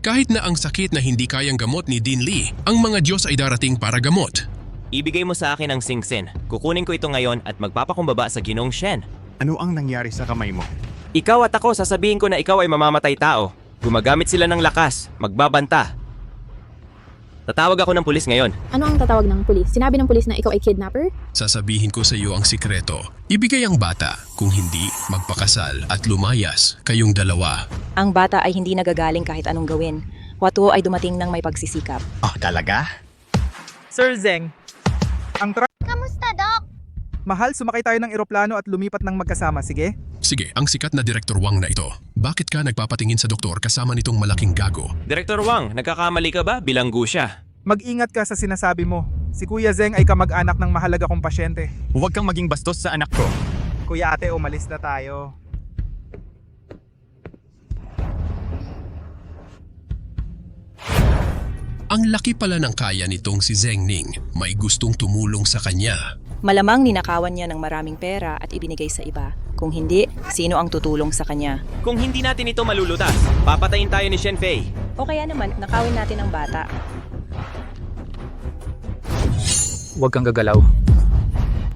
Kahit na ang sakit na hindi kayang gamot ni Dean Lee, ang mga Diyos ay darating para gamot. Ibigay mo sa akin ang Singsin. Kukunin ko ito ngayon at magpapakumbaba sa Ginoong Shen. Ano ang nangyari sa kamay mo? Ikaw at ako, sasabihin ko na ikaw ay mamamatay tao. Gumagamit sila ng lakas, magbabanta. Tatawag ako ng pulis ngayon. Ano ang tatawag ng pulis? Sinabi ng pulis na ikaw ay kidnapper? Sasabihin ko sa iyo ang sikreto. Ibigay ang bata. Kung hindi, magpakasal at lumayas kayong dalawa. Ang bata ay hindi nagagaling kahit anong gawin. Wato ay dumating ng may pagsisikap. Oh, talaga? Sir Zeng, ang Kamusta, Doc? Mahal, sumakay tayo ng eroplano at lumipat ng magkasama, sige? Sige, ang sikat na Direktor Wang na ito. Bakit ka nagpapatingin sa doktor kasama nitong malaking gago? Direktor Wang, nagkakamali ka ba? Bilanggo siya. Mag-ingat ka sa sinasabi mo. Si Kuya Zeng ay kamag-anak ng mahalaga kong pasyente. Huwag kang maging bastos sa anak ko. Kuya ate, umalis na tayo. Ang laki pala ng kaya nitong si Zeng Ning. May gustong tumulong sa kanya. Malamang ninakawan niya ng maraming pera at ibinigay sa iba. Kung hindi, sino ang tutulong sa kanya? Kung hindi natin ito malulutas, papatayin tayo ni Shen Fei. O kaya naman, nakawin natin ang bata. Huwag kang gagalaw.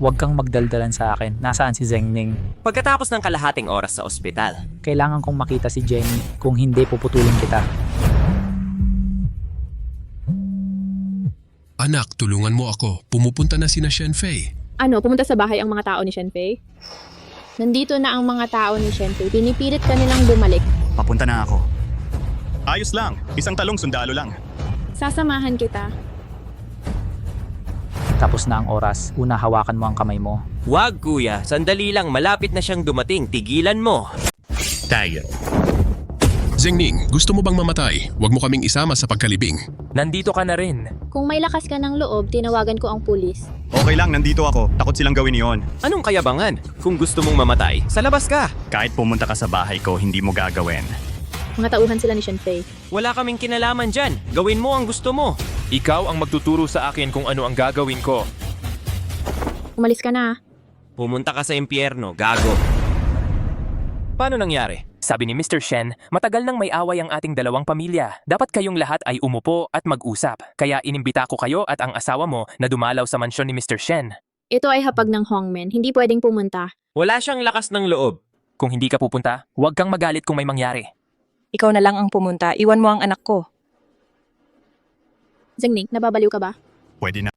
Huwag kang magdaldalan sa akin. Nasaan si Zeng Ning? Pagkatapos ng kalahating oras sa ospital. Kailangan kong makita si Jenny. Kung hindi, puputulin kita. Anak, tulungan mo ako. Pumupunta na sina Shen Fei. Ano, pumunta sa bahay ang mga tao ni Shen Fei? Nandito na ang mga tao ni Shen Fei. Pinipilit ka nilang bumalik. Papunta na ako. Ayos lang. Isang talong sundalo lang. Sasamahan kita. Tapos na ang oras. Una, hawakan mo ang kamay mo. Wag kuya, sandali lang, malapit na siyang dumating. Tigilan mo. Tayo. Zeng Ning, gusto mo bang mamatay? Huwag mo kaming isama sa pagkalibing. Nandito ka na rin. Kung may lakas ka ng loob, tinawagan ko ang pulis. Okay lang, nandito ako. Takot silang gawin yon. Anong kayabangan? Kung gusto mong mamatay, sa labas ka. Kahit pumunta ka sa bahay ko, hindi mo gagawin. Mga tauhan sila ni Shen Fei. Wala kaming kinalaman dyan. Gawin mo ang gusto mo. Ikaw ang magtuturo sa akin kung ano ang gagawin ko. Umalis ka na. Pumunta ka sa impyerno, gago. Paano nangyari? Sabi ni Mr. Shen, matagal nang may away ang ating dalawang pamilya. Dapat kayong lahat ay umupo at mag-usap. Kaya inimbita ko kayo at ang asawa mo na dumalaw sa mansyon ni Mr. Shen. Ito ay hapag ng Hongmen. Hindi pwedeng pumunta. Wala siyang lakas ng loob. Kung hindi ka pupunta, huwag kang magalit kung may mangyari. Ikaw na lang ang pumunta. Iwan mo ang anak ko. Zeng Ning, nababaliw ka ba? Pwede na.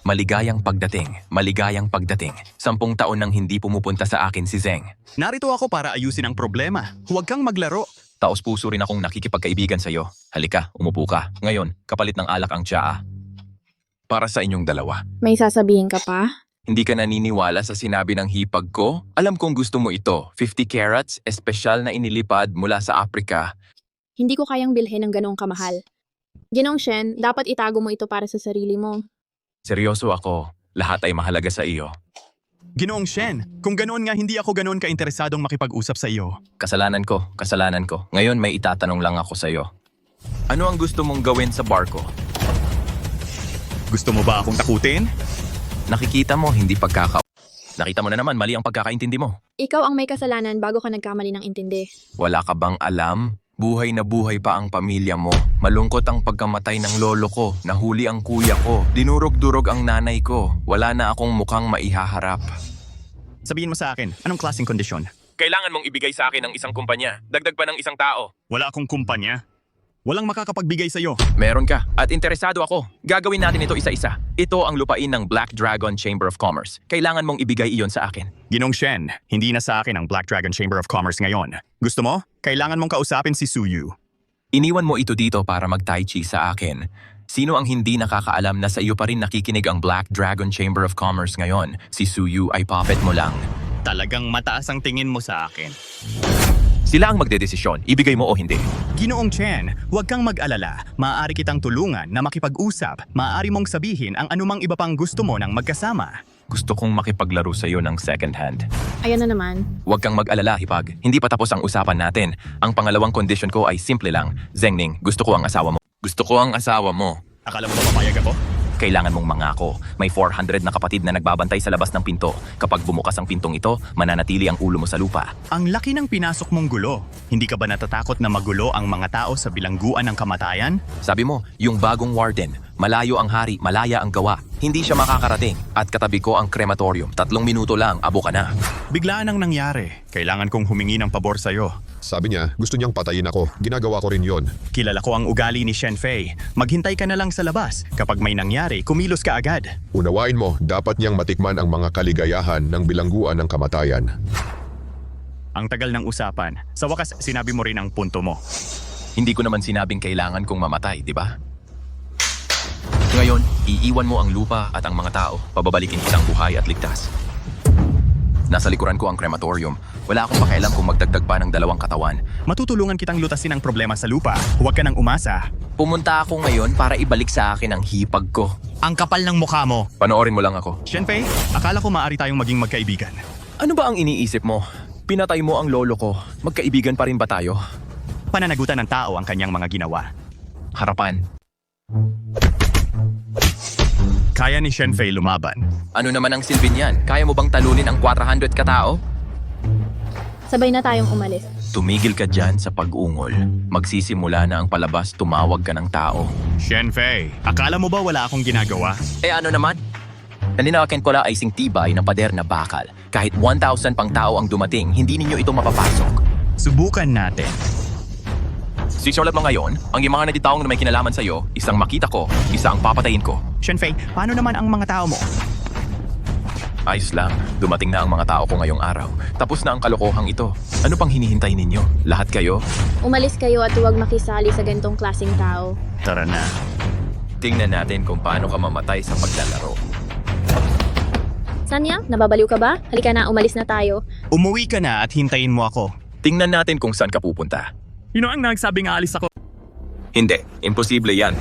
Maligayang pagdating, maligayang pagdating. 10 taon nang hindi pumupunta sa akin si Zeng. Narito ako para ayusin ang problema. Huwag kang maglaro. Taos puso rin akong nakikipagkaibigan sa'yo. Halika, umupo ka. Ngayon, kapalit ng alak ang tsaa. Para sa inyong dalawa. May sasabihin ka pa? Hindi ka naniniwala sa sinabi ng hipag ko? Alam kong gusto mo ito. 50 carats, espesyal na inilipad mula sa Afrika. Hindi ko kayang bilhin ng ganoong kamahal. Ginong Shen, dapat itago mo ito para sa sarili mo. Seryoso ako. Lahat ay mahalaga sa iyo. Ginoong Shen, kung ganoon nga hindi ako ganoon ka-interesadong makipag-usap sa iyo. Kasalanan ko. Ngayon may itatanong lang ako sa iyo. Ano ang gusto mong gawin sa barko? Gusto mo ba akong takutin? Nakikita mo, hindi Nakita mo na naman, mali ang pagkakaintindi mo. Ikaw ang may kasalanan bago ka nagkamali ng intindi. Wala ka bang alam? Buhay na buhay pa ang pamilya mo. Malungkot ang pagkamatay ng lolo ko. Nahuli ang kuya ko. Dinurog-durog ang nanay ko. Wala na akong mukhang maihaharap. Sabihin mo sa akin, anong klaseng kondisyon? Kailangan mong ibigay sa akin ang isang kumpanya. Dagdag pa ng isang tao. Wala akong kumpanya. Walang makakapagbigay sa iyo. Meron ka. At interesado ako. Gagawin natin ito isa-isa. Ito ang lupain ng Black Dragon Chamber of Commerce. Kailangan mong ibigay iyon sa akin. Ginong Shen, hindi na sa akin ang Black Dragon Chamber of Commerce ngayon. Gusto mo? Kailangan mong kausapin si Suyu. Iniwan mo ito dito para mag-tai chi sa akin. Sino ang hindi nakakaalam na sa iyo pa rin nakikinig ang Black Dragon Chamber of Commerce ngayon? Si Suyu ay puppet mo lang. Talagang mataas ang tingin mo sa akin. Sila ang magdedesisyon, ibigay mo o hindi. Ginoong Chen, huwag kang mag-alala. Maaari kitang tulungan na makipag-usap. Maaari mong sabihin ang anumang iba pang gusto mo nang magkasama. Gusto kong makipaglaro sa iyo ng second hand. Ayan na naman. Huwag kang mag-alala, Hipag. Hindi pa tapos ang usapan natin. Ang pangalawang kondisyon ko ay simple lang. Zeng Ning, gusto ko ang asawa mo. Gusto ko ang asawa mo. Akala mo ba papayag ako? Kailangan mong mangako. May 400 na kapatid na nagbabantay sa labas ng pinto. Kapag bumukas ang pintong ito, mananatili ang ulo mo sa lupa. Ang laki ng pinasok mong gulo. Hindi ka ba natatakot na magulo ang mga tao sa bilangguan ng kamatayan? Sabi mo, yung bagong warden, malayo ang hari, malaya ang gawa. Hindi siya makakarating. At katabi ko ang krematorium. 3 minuto lang, abo ka na. Biglaan ang nangyari. Kailangan kong humingi ng pabor sa'yo. Sabi niya, gusto niyang patayin ako. Ginagawa ko rin yon. Kilala ko ang ugali ni Shen Fei. Maghintay ka na lang sa labas. Kapag may nangyari, kumilos ka agad. Unawain mo, dapat niyang matikman ang mga kaligayahan ng bilangguan ng kamatayan. Ang tagal ng usapan. Sa wakas, sinabi mo rin ang punto mo. Hindi ko naman sinabing kailangan kong mamatay, di ba? Ngayon, iiwan mo ang lupa at ang mga tao, pababalikin kitang buhay at ligtas. Nasa likuran ko ang crematorium. Wala akong pakialam kung magdagdag pa ng 2 katawan. Matutulungan kitang lutasin ang problema sa lupa. Huwag ka nang umasa. Pumunta ako ngayon para ibalik sa akin ang hipag ko. Ang kapal ng mukha mo. Panoorin mo lang ako. Shenfei, akala ko maaari tayong maging magkaibigan. Ano ba ang iniisip mo? Pinatay mo ang lolo ko. Magkaibigan pa rin ba tayo? Pananagutan ng tao ang kanyang mga ginawa. Harapan. Kaya ni Shenfei lumaban. Ano naman ang silbi niyan? Kaya mo bang talunin ang 400 katao? Sabay na tayong umalis. Tumigil ka dyan sa pag-ungol. Magsisimula na ang palabas, tumawag ka ng tao. Shenfei, akala mo ba wala akong ginagawa? Eh ano naman? Nalinawakin ko lang ay sing tibay na pader na bakal. Kahit 1,000 pang tao ang dumating, hindi ninyo ito mapapasok. Subukan natin. Sisulat mo ngayon, ang yung mga naditaong na may kinalaman sa'yo, isang makita ko, isa ang papatayin ko. Shenfei, paano naman ang mga tao mo? Ayos lang, dumating na ang mga tao ko ngayong araw. Tapos na ang kalokohang ito. Ano pang hinihintay ninyo? Lahat kayo? Umalis kayo at huwag makisali sa ganitong klaseng tao. Tara na. Tingnan natin kung paano ka mamatay sa paglalaro. Sanya, nababaliw ka ba? Halika na, umalis na tayo. Umuwi ka na at hintayin mo ako. Tingnan natin kung saan ka pupunta. Sino ang nagsabing aalis ako? Hindi, imposible yan.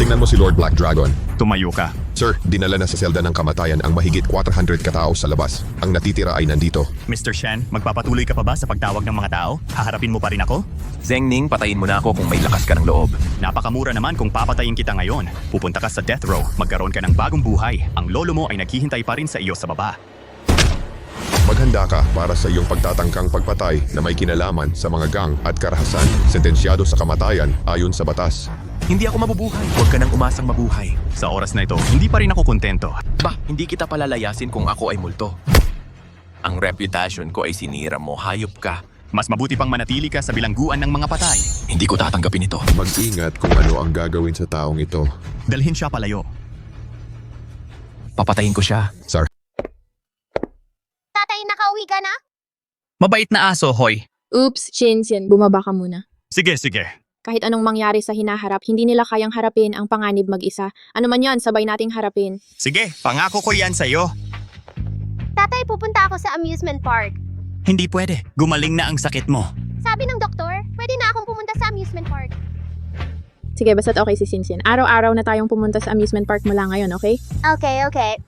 Tingnan mo si Lord Black Dragon. Tumayo ka. Sir, dinala na sa selda ng kamatayan ang mahigit 400 katao sa labas. Ang natitira ay nandito. Mr. Shen, magpapatuloy ka pa ba sa pagtawag ng mga tao? Haharapin mo pa rin ako? Zheng Ning, patayin mo na ako kung may lakas ka ng loob. Napakamura naman kung papatayin kita ngayon. Pupunta ka sa death row, magkaroon ka ng bagong buhay. Ang lolo mo ay naghihintay pa rin sa iyo sa baba. Maghanda ka para sa iyong pagtatangkang pagpatay na may kinalaman sa mga gang at karahasan, sentensyado sa kamatayan ayon sa batas. Hindi ako mabubuhay. Huwag ka nang umasang mabuhay. Sa oras na ito, hindi pa rin ako kontento. Bah, hindi kita palalayasin kung ako ay multo. Ang reputasyon ko ay sinira mo. Hayop ka. Mas mabuti pang manatili ka sa bilangguan ng mga patay. Hindi ko tatanggapin ito. Mag-ingat kung ano ang gagawin sa taong ito. Dalhin siya palayo. Papatayin ko siya. Sir. Tatay, nakauwi ka na? Mabait na aso, Hoy. Oops, Shinsen, bumaba ka muna. Sige, sige. Kahit anong mangyari sa hinaharap, hindi nila kayang harapin ang panganib mag-isa. Ano man yan, sabay nating harapin. Sige, pangako ko yan sa'yo. Tatay, pupunta ako sa amusement park. Hindi pwede. Gumaling na ang sakit mo. Sabi ng doktor, pwede na akong pumunta sa amusement park. Sige, basta't okay si Shinsen. Araw-araw na tayong pumunta sa amusement park mula ngayon, okay? Okay.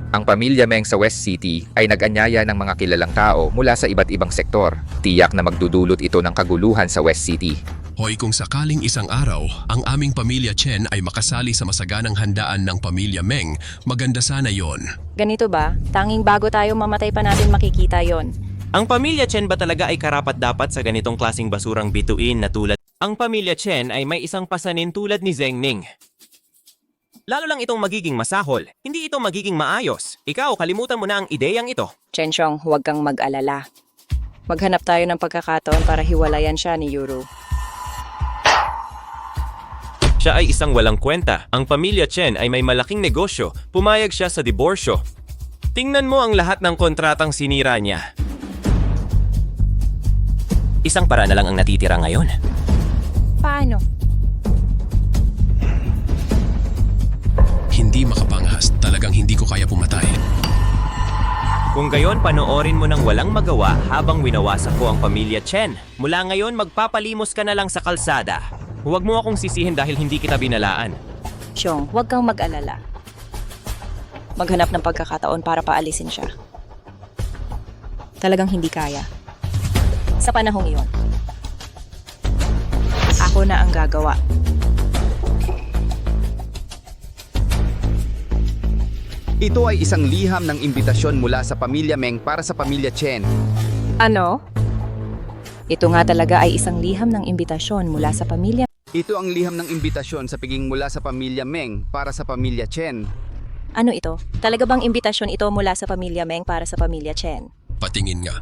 Ang pamilya Meng sa West City ay nag-anyaya ng mga kilalang tao mula sa iba't ibang sektor. Tiyak na magdudulot ito ng kaguluhan sa West City. Hoy, kung sakaling isang araw, ang aming pamilya Chen ay makasali sa masaganang handaan ng pamilya Meng, maganda sana yon. Ganito ba? Tanging bago tayo mamatay pa natin makikita yon. Ang pamilya Chen ba talaga ay karapat-dapat sa ganitong klaseng basurang bituin na tulad? Ang pamilya Chen ay may isang pasanin tulad ni Zheng Ning. Lalo lang itong magiging masahol. Hindi ito magiging maayos. Ikaw, kalimutan mo na ang ideyang ito. Chenchong, huwag kang mag-alala. Maghanap tayo ng pagkakataon para hiwalayan siya ni Yuru. Siya ay isang walang kwenta. Ang pamilya Chen ay may malaking negosyo. Pumayag siya sa diborsyo. Tingnan mo ang lahat ng kontratang sinira niya. Isang para na lang ang natitira ngayon. Paano? Hindi makapangahas, talagang hindi ko kaya pumatay. Kung gayon, panoorin mo ng walang magawa habang winawasak ko ang pamilya Chen. Mula ngayon, magpapalimos ka na lang sa kalsada. Huwag mo akong sisihin dahil hindi kita binalaan. Xiong, huwag kang mag-alala. Maghanap ng pagkakataon para paalisin siya. Talagang hindi kaya. Sa panahong iyon, ako na ang gagawa. Ito ay isang liham ng imbitasyon mula sa pamilya Meng para sa pamilya Chen. Ano? Ito nga talaga ay isang liham ng imbitasyon mula sa pamilya. Ito ang liham ng imbitasyon sa piging mula sa pamilya Meng para sa pamilya Chen. Ano ito? Talaga bang imbitasyon ito mula sa pamilya Meng para sa pamilya Chen? Patingin nga.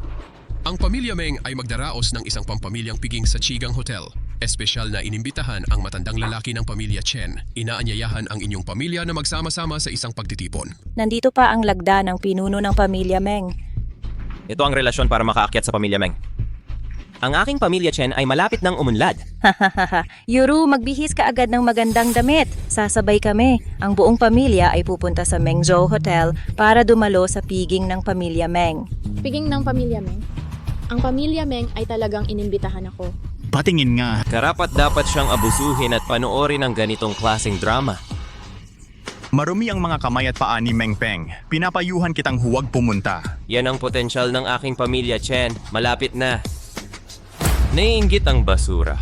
Ang pamilya Meng ay magdaraos ng isang pampamilyang piging sa Chigang Hotel. Espesyal na inimbitahan ang matandang lalaki ng pamilya Chen. Inaanyayahan ang inyong pamilya na magsama-sama sa isang pagtitipon. Nandito pa ang lagda ng pinuno ng pamilya Meng. Ito ang relasyon para makaakyat sa pamilya Meng. Ang aking pamilya Chen ay malapit ng umunlad. Hahaha. Yuru, magbihis ka agad ng magandang damit. Sasabay kami. Ang buong pamilya ay pupunta sa Mengzhou Hotel para dumalo sa piging ng pamilya Meng. Speaking ng pamilya Meng, ang pamilya Meng ay talagang inimbitahan ako. Patingin nga. Karapat dapat siyang abusuhin at panoorin ang ganitong klaseng drama. Marumi ang mga kamay at paa ni Meng Peng. Pinapayuhan kitang huwag pumunta. Yan ang potensyal ng aking pamilya Chen. Malapit na. Naiinggit ang basura.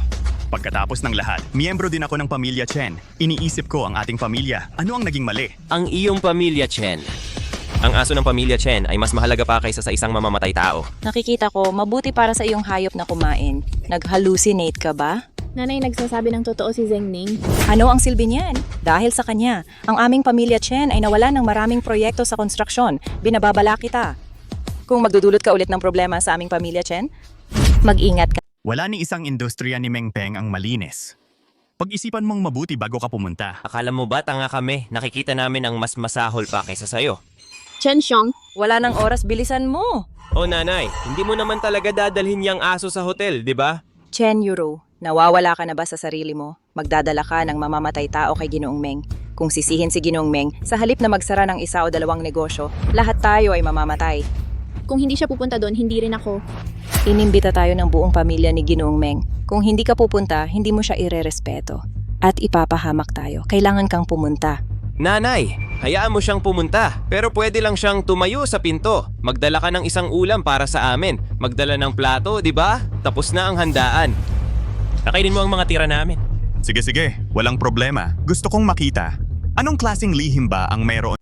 Pagkatapos ng lahat, miyembro din ako ng pamilya Chen. Iniisip ko ang ating pamilya. Ano ang naging mali? Ang iyong pamilya Chen. Ang aso ng pamilya Chen ay mas mahalaga pa kaysa sa isang mamamatay tao. Nakikita ko, mabuti para sa iyong hayop na kumain. Nag-hallucinate ka ba? Nanay, nagsasabi ng totoo si Zengning. Ano ang silbi niyan? Dahil sa kanya, ang aming pamilya Chen ay nawala ng maraming proyekto sa konstruksyon. Binababala kita. Kung magdudulot ka ulit ng problema sa aming pamilya Chen, mag-ingat ka. Wala ni isang industriya ni Meng Peng ang malinis. Pag-isipan mong mabuti bago ka pumunta. Akala mo ba tanga kami? Nakikita namin ang mas masahol pa kaysa sayo. Chen Xiong, Wala ng oras, bilisan mo. O nanay, hindi mo naman talaga dadalhin yung aso sa hotel, di ba? Chen Yuro, nawawala ka na ba sa sarili mo? Magdadala ka ng mamamatay tao kay Ginoong Meng. Kung sisihin si Ginoong Meng, sa halip na magsara ng isa o dalawang negosyo, lahat tayo ay mamamatay. kung hindi siya pupunta doon, hindi rin ako. Inimbita tayo ng buong pamilya ni Ginoong Meng. Kung hindi ka pupunta, hindi mo siya irerespeto. At ipapahamak tayo. Kailangan kang pumunta. Nanay, hayaan mo siyang pumunta. Pero pwede lang siyang tumayo sa pinto. Magdala ka ng isang ulam para sa amin. Magdala ng plato, di ba? Tapos na ang handaan. Kakainin mo ang mga tira namin. Sige, walang problema. Gusto kong makita. Anong klaseng lihim ba ang mayroon?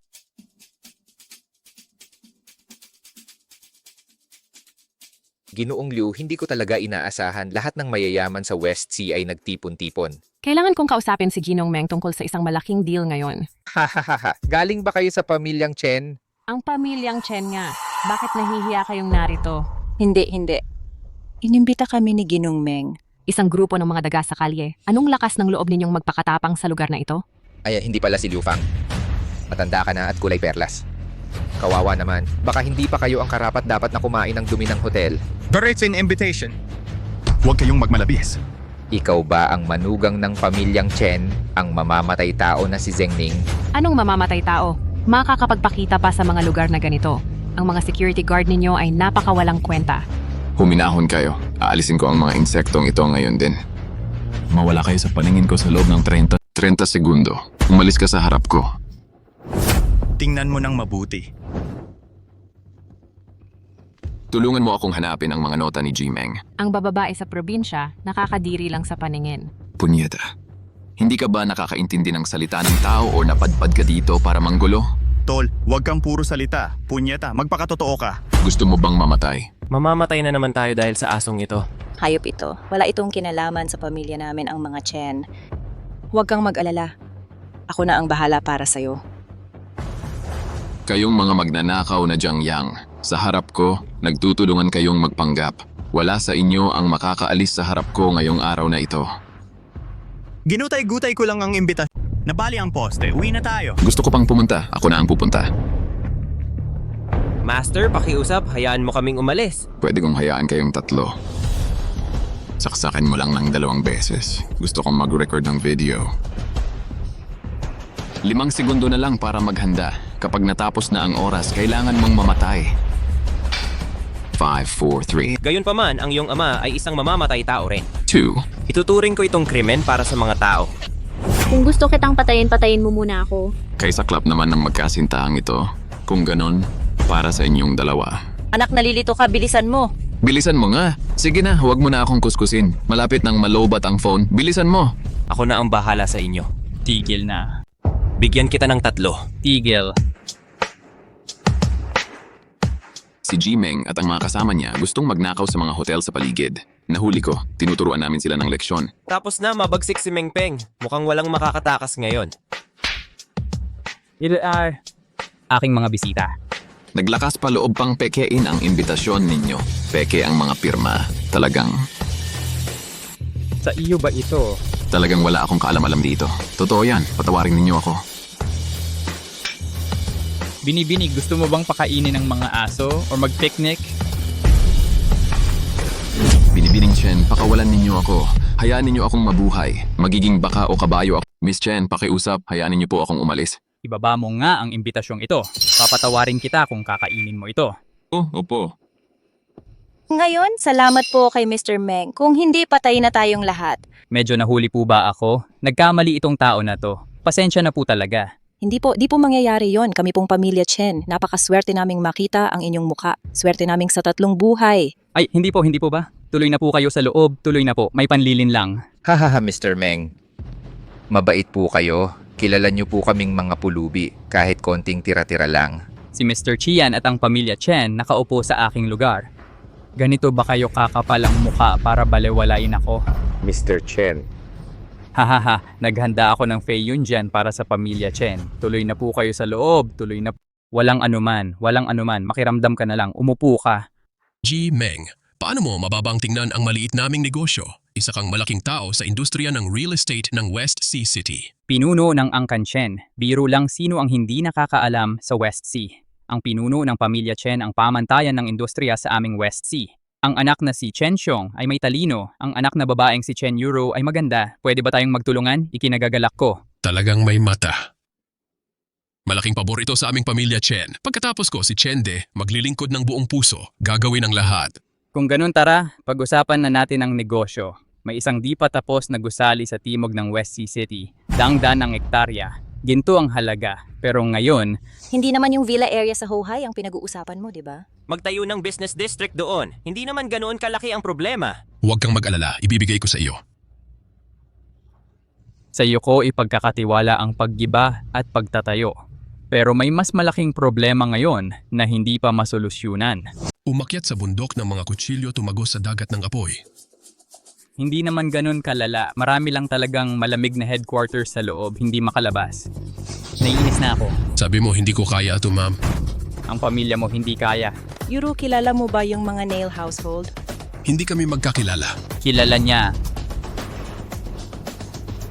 Ginoong Liu, hindi ko talaga inaasahan lahat ng mayayaman sa West Sea ay nagtipon-tipon. Kailangan kong kausapin si Ginong Meng tungkol sa isang malaking deal ngayon. Hahaha, galing ba kayo sa pamilyang Chen? Ang pamilyang Chen nga. Bakit nahihiya kayong narito? Hindi. Inimbita kami ni Ginong Meng. Isang grupo ng mga daga sa kalye. Anong lakas ng loob ninyong magpakatapang sa lugar na ito? Ay, hindi pala si Liu Fang. Matanda ka na at kulay perlas. Kawawa naman, baka hindi pa kayo ang karapat dapat na kumain ng dumi ng hotel. But it's an invitation. Huwag kayong magmalabis. Ikaw ba ang manugang ng pamilyang Chen, ang mamamatay tao na si Zengning? Anong mamamatay tao? Makakapagpakita pa sa mga lugar na ganito. Ang mga security guard ninyo ay napakawalang kwenta. Huminahon kayo. Aalisin ko ang mga insektong ito ngayon din. Mawala kayo sa paningin ko sa loob ng 30 segundo. Umalis ka sa harap ko. Tingnan mo ng mabuti. Tulungan mo akong hanapin ang mga nota ni G-Meng. Ang bababae sa probinsya, nakakadiri lang sa paningin. Punyeta. Hindi ka ba nakakaintindi ng salita ng tao o napadpad ka dito para manggulo? Tol, huwag kang puro salita. Punyeta, magpakatotoo ka. Gusto mo bang mamatay? Mamamatay na naman tayo dahil sa asong ito. Hayop ito. Wala itong kinalaman sa pamilya namin ang mga Chen. Huwag kang mag-alala. Ako na ang bahala para sa'yo. Kayong mga magnanakaw na Jiangyang. Sa harap ko, nagtutulungan kayong magpanggap. Wala sa inyo ang makakaalis sa harap ko ngayong araw na ito. Ginutay-gutay ko lang ang imbitasyon. Nabali ang poste. Uwi na tayo. Gusto ko pang pumunta. Ako na ang pupunta. Master, pakiusap, hayaan mo kaming umalis. Pwede kong hayaan kayong tatlo. Saksakin mo lang ng 2 beses. Gusto kong mag-record ng video. 5 segundo na lang para maghanda. Kapag natapos na ang oras, kailangan mong mamatay. 5, 4, 3, Gayunpaman, ang iyong ama ay isang mamamatay tao rin. 2. Ituturing ko itong krimen para sa mga tao. Kung gusto kitang patayin, patayin mo muna ako. Kaysa-klap naman ng magkasintahan ito. Kung ganon, para sa inyong dalawa. Anak, nalilito ka. Bilisan mo. Bilisan mo nga. Sige na, huwag mo na akong kuskusin. Malapit nang malobat ang phone. Bilisan mo. Ako na ang bahala sa inyo. Tigil na. Bigyan kita ng 3. Tigil. Si G-Meng at ang mga kasama niya gustong magnakaw sa mga hotel sa paligid. Nahuli ko, tinuturuan namin sila ng leksyon. Tapos na, mabagsik si Meng Peng. Mukhang walang makakatakas ngayon. Aking mga bisita. Naglakas pa loob pang pekein ang imbitasyon ninyo. Peke ang mga pirma. Talagang Sa iyo ba ito? Talagang wala akong kaalam-alam dito. Totoo yan, patawarin ninyo ako. Binibinig, gusto mo bang pakainin ng mga aso or mag-picnic? Chen, pakawalan ninyo ako. Hayaan ninyo akong mabuhay. Magiging baka o kabayo ako. Miss Chen, pakiusap. Hayaan ninyo po akong umalis. Ibaba mo nga ang imbitasyong ito. Papatawarin kita kung kakainin mo ito. Oh, opo. Ngayon, salamat po kay Mr. Meng. Kung hindi, patay na tayong lahat. Medyo nahuli po ba ako? Nagkamali itong tao na to. Pasensya na po talaga. Di po mangyayari yon. Kami pong pamilya Chen. Napakaswerte naming makita ang inyong muka. Swerte naming sa 3 buhay. Ay, hindi po ba? Tuloy na po kayo sa loob. Tuloy na po. May panlilin lang. Hahaha, Mr. Meng. Mabait po kayo. Kilala niyo po kaming mga pulubi, kahit konting tira-tira lang. Si Mr. Chian at ang pamilya Chen nakaupo sa aking lugar. Ganito ba kayo kakapal ang muka para balewalain ako? Mr. Chen. Hahaha, naghanda ako ng Fei Yun dyan para sa pamilya Chen. Tuloy na po kayo sa loob, tuloy na. Walang anuman, makiramdam ka na lang, umupo ka. G. Meng, paano mo mababang tingnan ang maliit naming negosyo? Isa kang malaking tao sa industriya ng real estate ng West Sea City. Pinuno ng Angkan Chen, biro lang sino ang hindi nakakaalam sa West Sea. Ang pinuno ng pamilya Chen ang pamantayan ng industriya sa aming West Sea. Ang anak na si Chen Xiong ay may talino, ang anak na babaeng si Chen Euro ay maganda. Pwede ba tayong magtulungan? Ikinagagalak ko. Talagang may mata. Malaking pabor ito sa aming pamilya Chen. Pagkatapos ko si Chen De, maglilingkod ng buong puso, gagawin ang lahat. Kung ganun tara, pag-usapan na natin ang negosyo. May isang di pa tapos na gusali sa timog ng West Sea City. Dangdan ng hektarya. Ginto ang halaga. Pero ngayon, Hindi naman yung villa area sa Hohai ang pinag-uusapan mo, di ba? Magtayo ng business district doon. Hindi naman ganoon kalaki ang problema. Huwag kang mag-alala, ibibigay ko sa iyo. sa iyo ko ipagkakatiwala ang paggiba at pagtatayo. Pero may mas malaking problema ngayon na hindi pa masolusyunan. Umakyat sa bundok ng mga kutsilyo tumagos sa dagat ng apoy. Hindi naman ganun kalala. Marami lang talagang malamig na headquarters sa loob, hindi makalabas. Naiinis na ako. Sabi mo hindi ko kaya ito, ma'am. Ang pamilya mo hindi kaya. Yuro, kilala mo ba yung mga Nail household? Hindi kami magkakilala. Kilala niya.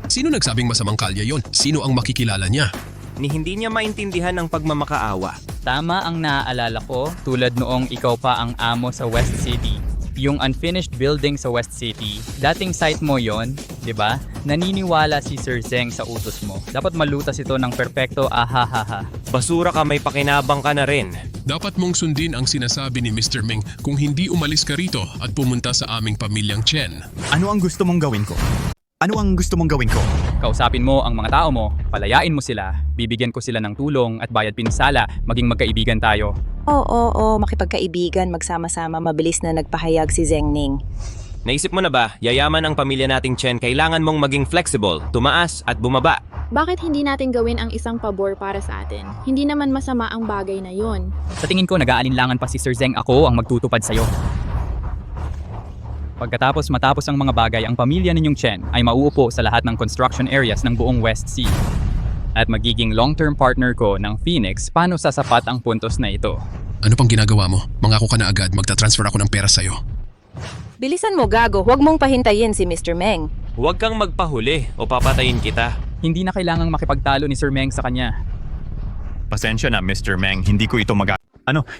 Sino nagsabing masamang kalya yon? Sino ang makikilala niya? Ni hindi niya maintindihan ang pagmamakaawa. Tama ang naaalala ko, tulad noong ikaw pa ang amo sa West City. Yung unfinished building sa West City, dating site mo yon, di ba? Naniniwala si Sir Zeng sa utos mo. Dapat malutas ito ng perpekto, ahahaha. Basura ka, may pakinabang ka na rin. Dapat mong sundin ang sinasabi ni Mr. Meng kung hindi umalis ka rito at pumunta sa aming pamilyang Chen. Ano ang gusto mong gawin ko? Ano ang gusto mong gawin ko? Kausapin mo ang mga tao mo, palayain mo sila, bibigyan ko sila ng tulong at bayad pinsala, maging magkaibigan tayo. Oo, makipagkaibigan, magsama-sama, mabilis na nagpahayag si Zeng Ning. Naisip mo na ba, yayaman ang pamilya nating Chen, kailangan mong maging flexible, tumaas at bumaba. Bakit hindi natin gawin ang isang pabor para sa atin? Hindi naman masama ang bagay na yon. Sa tingin ko nag-aalinlangan pa si Sir Zeng, ako ang magtutupad sa'yo. Pagkatapos matapos ang mga bagay, ang pamilya ninyong Chen ay mauupo sa lahat ng construction areas ng buong West Sea. At magiging long-term partner ko ng Phoenix paano sasapat ang puntos na ito. Ano pang ginagawa mo? Mangako ka na agad, magta-transfer ako ng pera sa'yo. Bilisan mo, gago. Huwag mong pahintayin si Mr. Meng. Huwag kang magpahuli o papatayin kita. Hindi na kailangang makipagtalo ni Sir Meng sa kanya. Pasensya na, Mr. Meng. Hindi ko ito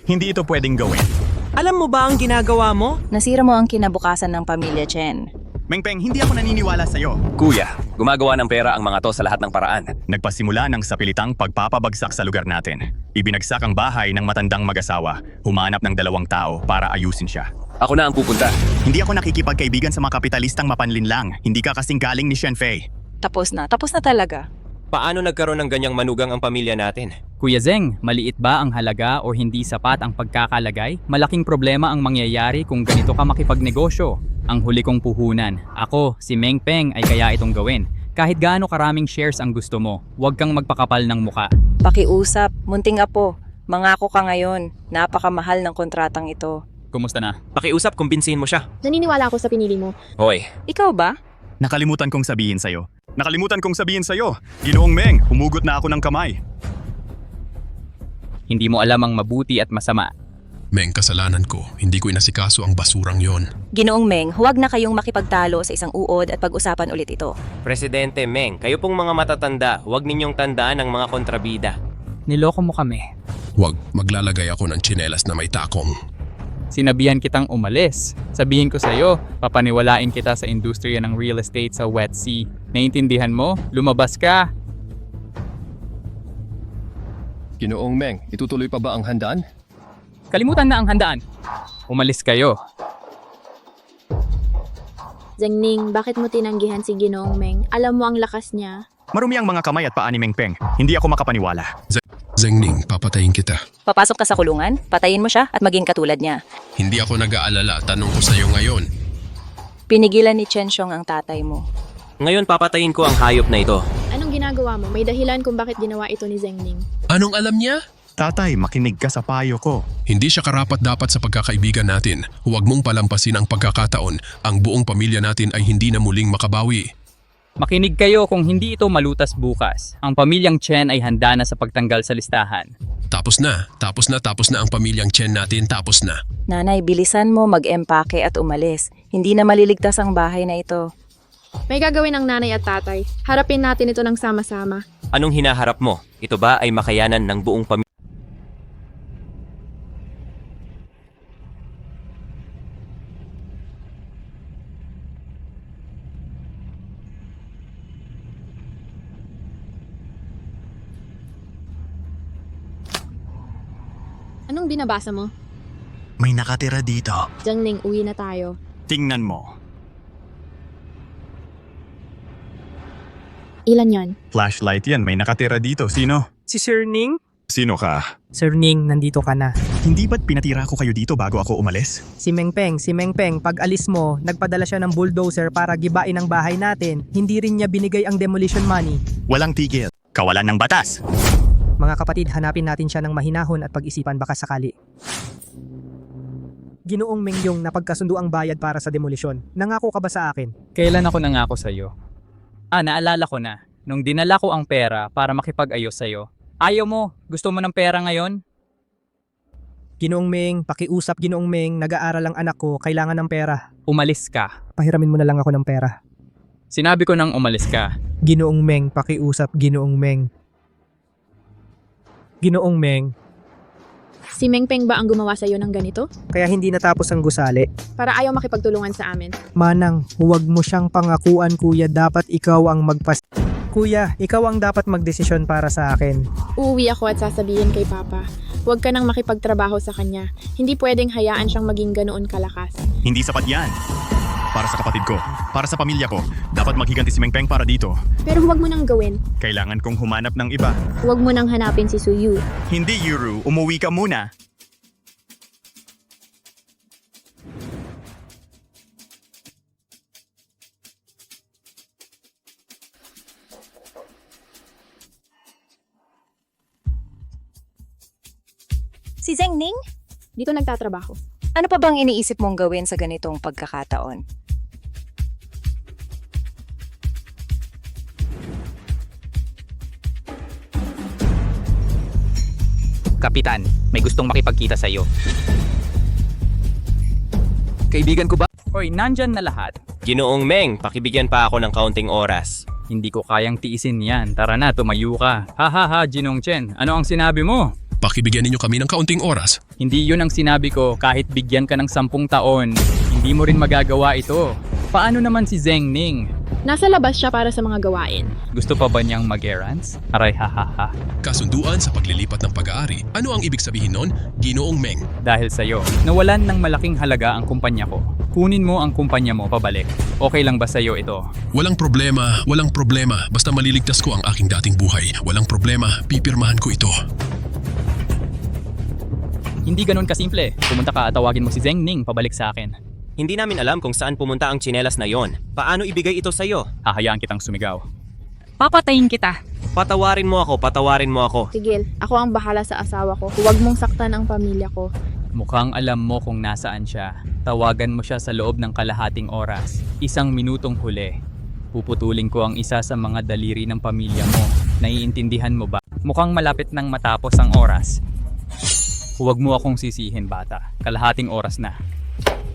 hindi ito pwedeng gawin. Alam mo ba ang ginagawa mo? Nasira mo ang kinabukasan ng pamilya Chen. Mengpeng, hindi ako naniniwala sa'yo. Kuya, gumagawa ng pera ang mga to sa lahat ng paraan. Nagpasimula ng sapilitang pagpapabagsak sa lugar natin. Ibinagsak ang bahay ng matandang mag-asawa. Humanap ng 2 tao para ayusin siya. Ako na ang pupunta. Hindi ako nakikipagkaibigan sa mga kapitalistang mapanlinlang. Hindi ka kasing galing ni Shen Fei. Tapos na talaga. Paano nagkaroon ng ganyang manugang ang pamilya natin? Kuya Zeng, maliit ba ang halaga o hindi sapat ang pagkakalagay? Malaking problema ang mangyayari kung ganito ka makipagnegosyo. Ang huli kong puhunan, ako, si Meng Peng ay kaya itong gawin. Kahit gaano karaming shares ang gusto mo, huwag kang magpakapal ng muka. Pakiusap, munting apo. Mangako ka ngayon. Napakamahal ng kontratang ito. Kumusta na? Pakiusap, kumbinsihin mo siya. Naniniwala ako sa pinili mo. Hoy. Ikaw ba? Nakalimutan kong sabihin sa'yo. Ginoong Meng, humugot na ako ng kamay. Hindi mo alam ang mabuti at masama. Meng, kasalanan ko. Hindi ko inasikaso ang basurang yon. Ginoong Meng, huwag na kayong makipagtalo sa isang uod at pag-usapan ulit ito. Presidente Meng, kayo pong mga matatanda, huwag ninyong tandaan ang mga kontrabida. Niloko mo kami. Huwag, maglalagay ako ng tsinelas na may takong. Sinabihan kitang umalis. Sabihin ko sa'yo, papaniwalain kita sa industriya ng real estate sa Wet Sea. Naintindihan mo? Lumabas ka! Ginoong Meng, itutuloy pa ba ang handaan? Kalimutan na ang handaan. Umalis kayo. Zengning, bakit mo tinanggihan si Ginoong Meng? Alam mo ang lakas niya. Marumi ang mga kamay at paa ni Meng Peng. Hindi ako makapaniwala. Zengning, papatayin kita. Papasok ka sa kulungan, patayin mo siya at maging katulad niya. Hindi ako nag-aalala. Tanong ko sa'yo ngayon. Pinigilan ni Chen Xiong ang tatay mo. Ngayon papatayin ko ang hayop na ito. Anong ginagawa mo? May dahilan kung bakit ginawa ito ni Zengning. Anong alam niya? Tatay, makinig ka sa payo ko. Hindi siya karapat-dapat sa pagkakaibigan natin. Huwag mong palampasin ang pagkakataon. Ang buong pamilya natin ay hindi na muling makabawi. Makinig kayo kung hindi ito malutas bukas. Ang pamilyang Chen ay handa na sa pagtanggal sa listahan. Tapos na ang pamilyang Chen natin, tapos na. Nanay, bilisan mo mag-empake at umalis. Hindi na maliligtas ang bahay na ito. May gagawin ng nanay at tatay. Harapin natin ito ng sama-sama. Anong hinaharap mo? Ito ba ay makayanan ng buong pamilya? Anong binabasa mo? May nakatira dito. Zengning, uwi na tayo. Tingnan mo. Ilan yon? Flashlight yan. May nakatira dito. Sino? Si Sir Ning? Sino ka? Sir Ning, nandito ka na. Hindi ba't pinatira ko kayo dito bago ako umalis? Si Meng Peng, pag alis mo, nagpadala siya ng bulldozer para gibain ang bahay natin. Hindi rin niya binigay ang demolition money. Walang tigil. Kawalan ng batas. Mga kapatid, hanapin natin siya ng mahinahon at pag-isipan baka sakali. Ginoong Meng yung napagkasundo ang bayad para sa demolisyon. Nangako ka ba sa akin? Kailan ako nangako sa'yo? Naalala ko na. Nung dinala ko ang pera para makipag-ayos sa'yo. Ayaw mo. Gusto mo ng pera ngayon? Ginoong Meng, pakiusap Ginoong Meng, nag-aaral ang anak ko, kailangan ng pera. Umalis ka. Pahiramin mo na lang ako ng pera. Sinabi ko nang umalis ka. Ginoong Meng, pakiusap Ginoong Meng. Ginoong Meng, Si Meng Peng ba ang gumawa sa'yo ng ganito? kaya hindi natapos ang gusali. Para ayaw makipagtulungan sa amin. Manang, huwag mo siyang pangakuan kuya, dapat ikaw ang Kuya, ikaw ang dapat magdesisyon para sa akin. Uuwi ako at sasabihin kay Papa. Huwag ka nang makipagtrabaho sa kanya. Hindi pwedeng hayaan siyang maging ganoon kalakas. Hindi sapat yan. Para sa kapatid ko, para sa pamilya ko, dapat maghiganti si Meng Peng para dito. Pero huwag mo nang gawin. Kailangan kong humanap ng iba. Huwag mo nang hanapin si Suyu. Hindi, Yuru. Umuwi ka muna. Si Zengning? Dito nagtatrabaho. Ano pa bang iniisip mong gawin sa ganitong pagkakataon? Kapitan, may gustong makipagkita sa'yo. Kaibigan ko ba? Hoy, nandyan na lahat. Ginoong Meng, pakibigyan pa ako ng kaunting oras. Hindi ko kayang tiisin yan. Tara na, tumayo ka. Ha, Ginong Chen. Ano ang sinabi mo? Pakibigyan ninyo kami ng kaunting oras. Hindi yun ang sinabi ko. Kahit bigyan ka ng 10 taon, hindi mo rin magagawa ito. Paano naman si Zengning? Nasa labas siya para sa mga gawain. Gusto pa ba niyang mag-errands? Aray, ha. Kasunduan sa paglilipat ng pag-aari. Ano ang ibig sabihin nun? Ginoong Meng. Dahil sa'yo, nawalan ng malaking halaga ang kumpanya ko. Kunin mo ang kumpanya mo pabalik. Okay lang ba sa'yo ito? Walang problema. Basta maliligtas ko ang aking dating buhay. Walang problema, pipirmahan ko ito. Hindi ganun kasimple. Pumunta ka at tawagin mo si Zengning pabalik sa akin. Hindi namin alam kung saan pumunta ang tsinelas na yon. Paano ibigay ito sa'yo? Hahayaan kitang sumigaw. Papatayin kita. Patawarin mo ako. Tigil, ako ang bahala sa asawa ko. Huwag mong saktan ang pamilya ko. Mukhang alam mo kung nasaan siya. Tawagan mo siya sa loob ng kalahating oras. 1 minutong huli. Puputulin ko ang isa sa mga daliri ng pamilya mo. Naiintindihan mo ba? Mukhang malapit nang matapos ang oras. Huwag mo akong sisihin, bata. Kalahating oras na.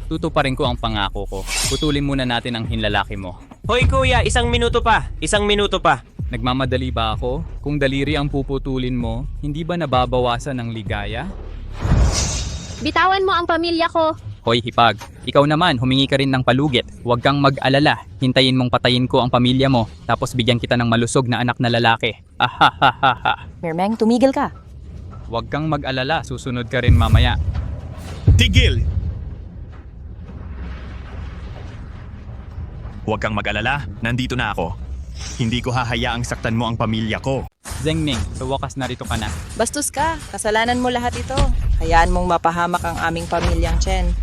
Tutuparin ko ang pangako ko. Putulin muna natin ang hinlalaki mo. Hoy kuya, 1 minuto pa. 1 minuto pa. Nagmamadali ba ako? Kung daliri ang puputulin mo, hindi ba nababawasan ng ligaya? Bitawan mo ang pamilya ko. Hoy Hipag, ikaw naman humingi ka rin ng palugit. Huwag kang mag-alala. Hintayin mong patayin ko ang pamilya mo, tapos bigyan kita ng malusog na anak na lalaki. Ahahaha. Mirmeng, tumigil ka. Huwag kang mag-alala, susunod ka rin mamaya. Tigil! Huwag kang mag-alala, nandito na ako. Hindi ko hahayaang saktan mo ang pamilya ko. Zengning, sa wakas narito ka na. Bastos ka. Kasalanan mo lahat ito. Hayaan mong mapahamak ang aming pamilyang Chen.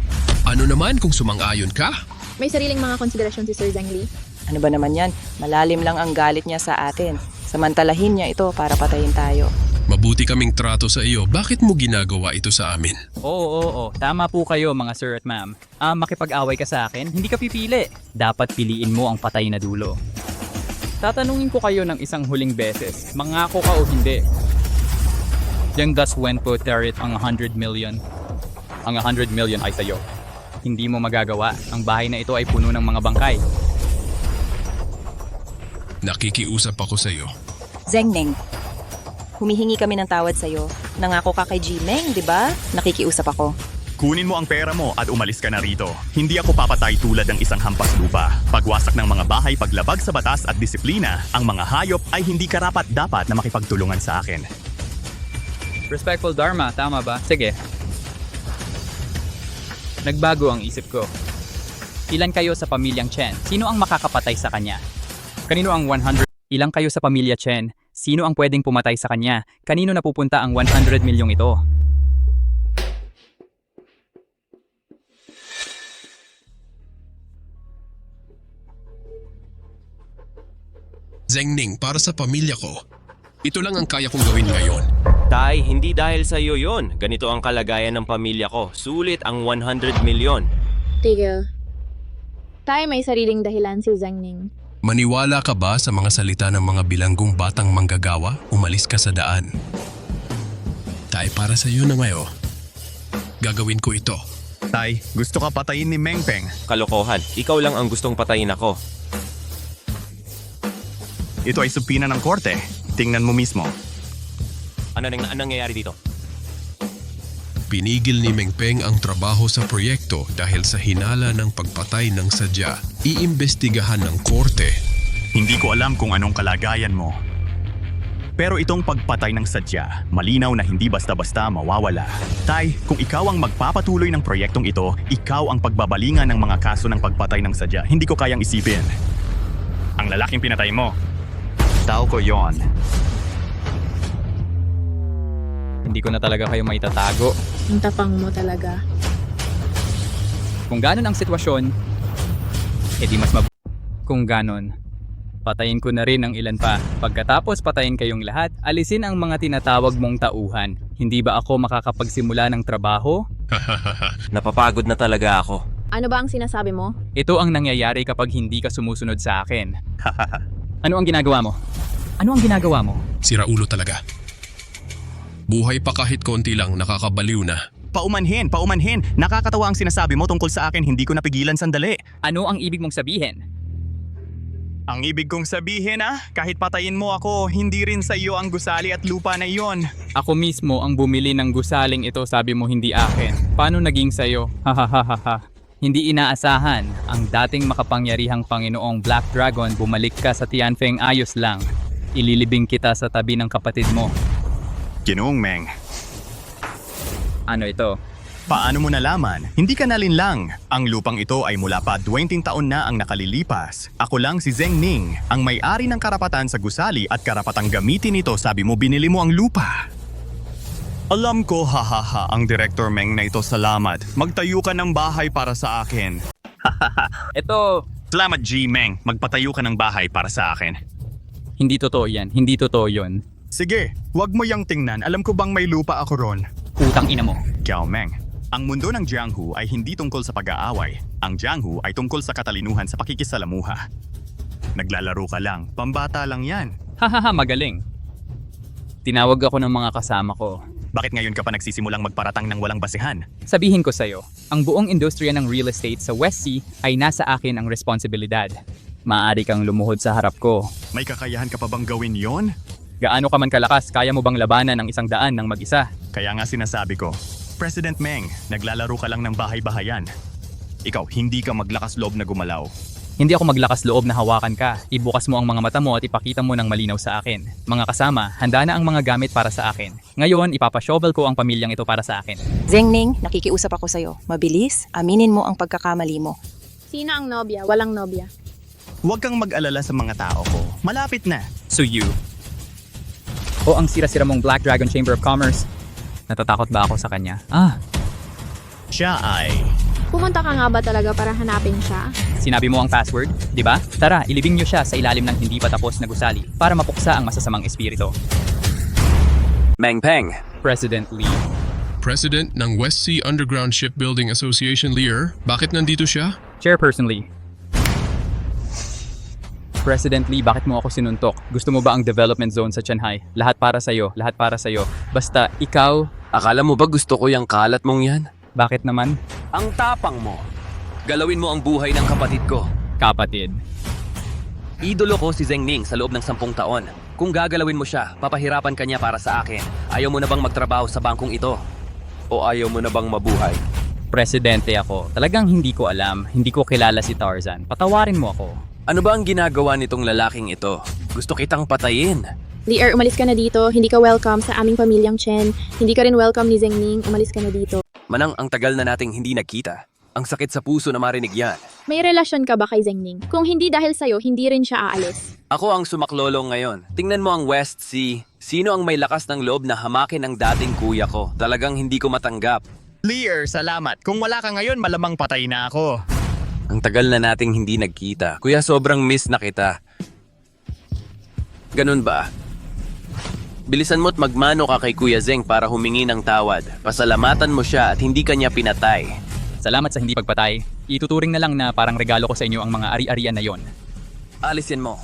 Ano naman kung sumang-ayon ka? May sariling mga konsiderasyon si Sir Zhengli. Ano ba naman yan? Malalim lang ang galit niya sa atin. Samantalahin niya ito para patayin tayo. Mabuti kaming trato sa iyo. Bakit mo ginagawa ito sa amin? Oo. Tama po kayo mga sir at ma'am. Makipag-away ka sa akin, hindi ka pipili. Dapat piliin mo ang patay na dulo. Tatanungin ko kayo ng isang huling beses. Mangako ka o hindi? Yang das when po terit ang 100 million. Ang 100 million ay sa'yo. Hindi mo magagawa. Ang bahay na ito ay puno ng mga bangkay. Nakikiusap ako sa iyo. Zengning, humihingi kami ng tawad sa'yo. Nangako ka kay Jimeng, di ba? Nakikiusap ako. Kunin mo ang pera mo at umalis ka na rito. Hindi ako papatay tulad ng isang hampas lupa. Pagwasak ng mga bahay, paglabag sa batas at disiplina, ang mga hayop ay hindi karapat-dapat na makipagtulungan sa akin. Respectful Dharma, tama ba? Sige. Nagbago ang isip ko. Ilan kayo sa pamilyang Chen? Sino ang makakapatay sa kanya? Kanino ang 100? Ilang kayo sa pamilya Chen? Sino ang pwedeng pumatay sa kanya? Kanino napupunta ang 100 milyong ito? Zengning, para sa pamilya ko. Ito lang ang kaya kong gawin ngayon. Tay, hindi dahil sa iyo yon. Ganito ang kalagayan ng pamilya ko. Sulit ang 100 milyon. Tigil. Tay, may sariling dahilan si Zhengning. Maniwala ka ba sa mga salita ng mga bilanggong batang manggagawa? Umalis ka sa daan. Tay, para sa iyo na mayo. Gagawin ko ito. Tay, gusto ka patayin ni Mengpeng? Kalokohan. Ikaw lang ang gustong patayin ako. Ito ay subpina ng korte. Tingnan mo mismo. Anong nangyayari dito? Pinigil ni Mengpeng ang trabaho sa proyekto dahil sa hinala ng pagpatay ng sadya. Iimbestigahan ng korte. Hindi ko alam kung anong kalagayan mo. Pero itong pagpatay ng sadya, malinaw na hindi basta-basta mawawala. Tay, kung ikaw ang magpapatuloy ng proyektong ito, ikaw ang pagbabalingan ng mga kaso ng pagpatay ng sadya. Hindi ko kayang isipin. Ang lalaking pinatay mo, tao ko yon. Hindi ko na talaga kayo maitatago. Ang tapang mo talaga. Kung ganon ang sitwasyon, edi mas Kung ganon, patayin ko na rin ang ilan pa. Pagkatapos patayin kayong lahat, alisin ang mga tinatawag mong tauhan. Hindi ba ako makakapagsimula ng trabaho? Napapagod na talaga ako. Ano ba ang sinasabi mo? Ito ang nangyayari kapag hindi ka sumusunod sa akin. Ano ang ginagawa mo? Ano ang ginagawa mo? Sira ulo talaga. Buhay pa kahit konti lang, nakakabaliw na. Paumanhin! Nakakatawa ang sinasabi mo tungkol sa akin, hindi ko napigilan sandali. Ano ang ibig mong sabihin? Ang ibig kong sabihin kahit patayin mo ako, hindi rin sa iyo ang gusali at lupa na iyon. Ako mismo ang bumili ng gusaling ito, sabi mo hindi akin. Paano naging sa'yo? Hahaha. Hindi inaasahan, ang dating makapangyarihang Panginoong Black Dragon bumalik ka sa Tianfeng ayos lang. Ililibing kita sa tabi ng kapatid mo. Ginoong Meng. Ano ito? Paano mo nalaman? Hindi ka nalinlang. Ang lupang ito ay mula pa 20 taon na ang nakalilipas. Ako lang si Zengning, ang may-ari ng karapatan sa gusali at karapatang gamitin ito. Sabi mo binili mo ang lupa. Alam ko, hahaha, ang Director Meng na ito, salamat. Magtayo ka ng bahay para sa akin. Ito. Salamat G. Meng, magpatayo ka ng bahay para sa akin. Hindi totoo yan, hindi totoo yun. Sige, wag mo yang tingnan. Alam ko bang may lupa ako ron? Putang ina mo. Kiao Meng, ang mundo ng Jianghu ay hindi tungkol sa pag-aaway. Ang Jianghu ay tungkol sa katalinuhan sa pakikisalamuha. Naglalaro ka lang, pambata lang yan. Hahaha, magaling. Tinawag ako ng mga kasama ko. Bakit ngayon ka pa nagsisimulang magparatang ng walang basihan? Sabihin ko sa'yo, ang buong industriya ng real estate sa West Sea ay nasa akin ang responsibilidad. Maaari kang lumuhod sa harap ko. May kakayahan ka pa bang gawin yon? Gaano ka man kalakas, kaya mo bang labanan ang 100 ng mag-isa? Kaya nga sinasabi ko, President Meng, naglalaro ka lang ng bahay-bahayan. Ikaw, hindi ka maglakas loob na gumalaw. Hindi ako maglakas loob na hawakan ka. Ibukas mo ang mga mata mo at ipakita mo ng malinaw sa akin. Mga kasama, handa na ang mga gamit para sa akin. Ngayon, ipapashovel ko ang pamilyang ito para sa akin. Zengning, nakikiusap ako sa'yo. Mabilis, aminin mo ang pagkakamali mo. Sino ang nobya? Walang nobya. Huwag kang mag-alala sa mga tao ko. Malapit na. So you. O ang sira-sira mong Black Dragon Chamber of Commerce. Natatakot ba ako sa kanya? Siya ay... Pumunta ka nga ba talaga para hanapin siya? Sinabi mo ang password, di ba? Tara, ilibing niyo siya sa ilalim ng hindi pa tapos na gusali para mapuksa ang masasamang espiritu. Meng Peng. President Lee. President ng West Sea Underground Shipbuilding Association Lear, bakit nandito siya? Chairperson Lee. President Lee, bakit mo ako sinuntok? Gusto mo ba ang development zone sa Shanghai? Lahat para sa'yo, lahat para sa'yo. Basta ikaw... Akala mo ba gusto ko yung kalat mong yan? Bakit naman? Ang tapang mo. Galawin mo ang buhay ng kapatid ko. Kapatid. Idolo ko si Zengning sa loob ng 10 taon. Kung gagalawin mo siya, papahirapan ka niya para sa akin. Ayaw mo na bang magtrabaho sa bangkong ito? O ayaw mo na bang mabuhay? Presidente ako. Talagang hindi ko alam. Hindi ko kilala si Tarzan. Patawarin mo ako. Ano ba ang ginagawa nitong lalaking ito? Gusto kitang patayin. Lear, umalis ka na dito. Hindi ka welcome sa aming pamilyang Chen. Hindi ka rin welcome ni Zengning. Umalis ka na dito. Manang, ang tagal na nating hindi nagkita. Ang sakit sa puso na marinig yan. May relasyon ka ba kay Zengning? Kung hindi dahil sa'yo, hindi rin siya aalis. Ako ang sumaklolo ngayon. Tingnan mo ang West Sea. Sino ang may lakas ng loob na hamakin ang dating kuya ko? Talagang hindi ko matanggap. Lear, salamat. Kung wala ka ngayon, malamang patay na ako. Ang tagal na nating hindi nagkita. Kuya, sobrang miss na kita. Ganun ba? Bilisan mo't magmano ka kay Kuya Zeng para humingi ng tawad. Pasalamatan mo siya at hindi kanya pinatay. Salamat sa hindi pagpatay. Ituturing na lang na parang regalo ko sa inyo ang mga ari-arian na yon. Alisin mo.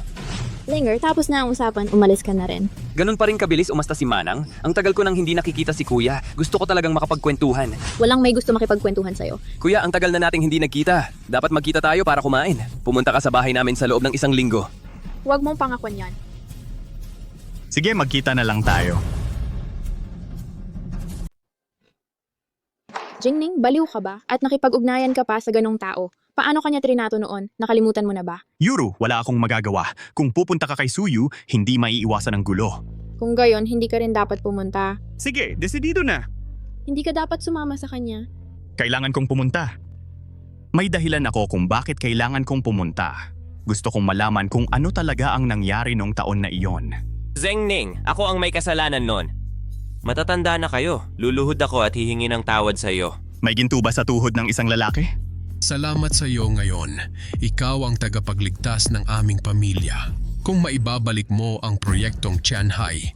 Linger, tapos na ang usapan, umalis ka na rin. Ganun pa rin kabilis umasta si Manang? Ang tagal ko nang hindi nakikita si Kuya. Gusto ko talagang makapagkwentuhan. Walang may gusto makipagkwentuhan sa'yo. Kuya, ang tagal na nating hindi nagkita. Dapat magkita tayo para kumain. Pumunta ka sa bahay namin sa loob ng 1 linggo. Huwag mong pangakwan yan. Sige, magkita na lang tayo. Jingning, baliw ka ba? At nakipag-ugnayan ka pa sa ganong tao? Paano kanya trinato noon? Nakalimutan mo na ba? Yuru, wala akong magagawa. Kung pupunta ka kay Suyu, hindi maiiwasan ang gulo. Kung gayon, hindi ka rin dapat pumunta. Sige, desidido na. Hindi ka dapat sumama sa kanya. Kailangan kong pumunta. May dahilan ako kung bakit kailangan kong pumunta. Gusto kong malaman kung ano talaga ang nangyari nung taon na iyon. Zengning, ako ang may kasalanan nun. Matatanda na kayo. Luluhod ako at hihingi ng tawad sa iyo. May ginto ba sa tuhod ng isang lalaki? Salamat sa iyo ngayon. Ikaw ang tagapagligtas ng aming pamilya. Kung maibabalik mo ang proyektong Shanghai.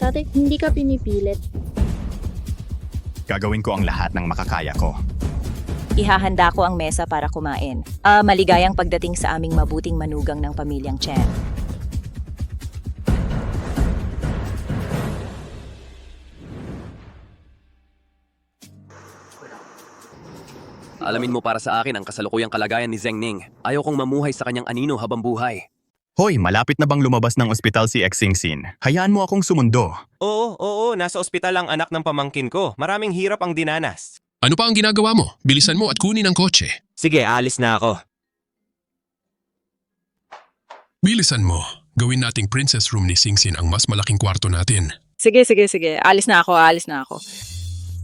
Tate, hindi ka pinipilit. Gagawin ko ang lahat ng makakaya ko. Ihahanda ko ang mesa para kumain. Maligayang pagdating sa aming mabuting manugang ng pamilyang Chen. Alamin mo para sa akin ang kasalukuyang kalagayan ni Zengning. Ayaw kong mamuhay sa kanyang anino habang buhay. Hoy, malapit na bang lumabas ng ospital si Xingxin? Hayaan mo akong sumundo. Oo, nasa ospital ang anak ng pamangkin ko. Maraming hirap ang dinanas. Ano pa ang ginagawa mo? Bilisan mo at kunin ang kotse. Sige, alis na ako. Bilisan mo. Gawin nating princess room ni Singsin ang mas malaking kwarto natin. Sige. Alis na ako.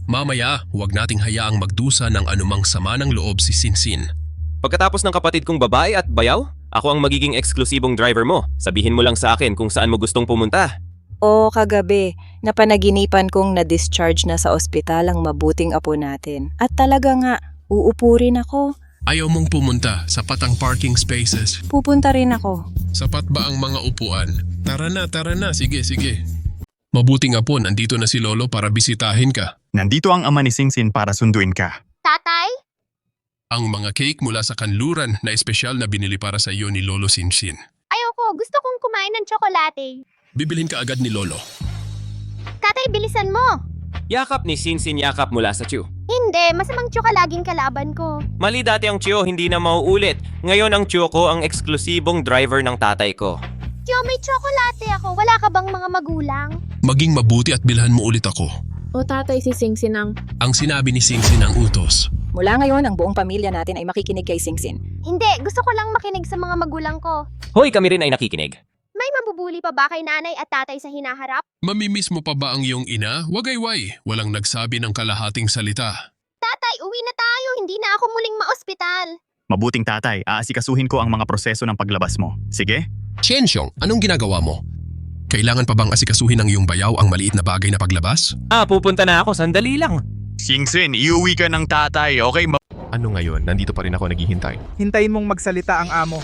Mamaya, huwag nating hayaang magdusa ng anumang sama ng loob si Sinsin. Pagkatapos ng kapatid kong babae at bayaw, ako ang magiging eksklusibong driver mo. Sabihin mo lang sa akin kung saan mo gustong pumunta. O kagabi, napanaginipan kong na-discharge na sa ospital ang mabuting apo natin. At talaga nga, uupo rin ako. Ayaw mong pumunta, sapat ang parking spaces. Pupunta rin ako. Sapat ba ang mga upuan? Tara na, sige. Mabuting apo, nandito na si Lolo para bisitahin ka. Nandito ang ama ni Singsin para sunduin ka. Tatay? Ang mga cake mula sa kanluran na espesyal na binili para sa iyo ni Lolo Sinsin. Ayoko, gusto kong kumain ng tsokolate. Bibilhin ka agad ni Lolo. Tatay, bilisan mo! Yakap ni Sinsin yakap mula sa Chiu. Hindi, masamang tsoka laging kalaban ko. Mali dati ang Chiu, hindi na mauulit. Ngayon ang Chiu ko ang eksklusibong driver ng tatay ko. Tiyo, may tsokolate ako. Wala ka bang mga magulang? Maging mabuti at bilhan mo ulit ako. O tatay si Singsin ang... Ang sinabi ni Singsin ang utos. Mula ngayon, ang buong pamilya natin ay makikinig kay Singsin. Hindi, gusto ko lang makinig sa mga magulang ko. Hoy, kami rin ay nakikinig. May mabubuli pa ba kay nanay at tatay sa hinaharap? Mamimiss mo pa ba ang iyong ina? Wagayway, walang nagsabi ng kalahating salita. Tatay, uwi na tayo. Hindi na ako muling maospital. Mabuting tatay, aasikasuhin ko ang mga proseso ng paglabas mo. Sige? Chenxiong, anong ginagawa mo? Kailangan pa bang asikasuhin ng iyong bayaw ang maliit na bagay na paglabas? Pupunta na ako. Sandali lang. Singsin, iuwi ka ng tatay, okay? Ano ngayon? Nandito pa rin ako naghihintay. Hintayin mong magsalita ang amo.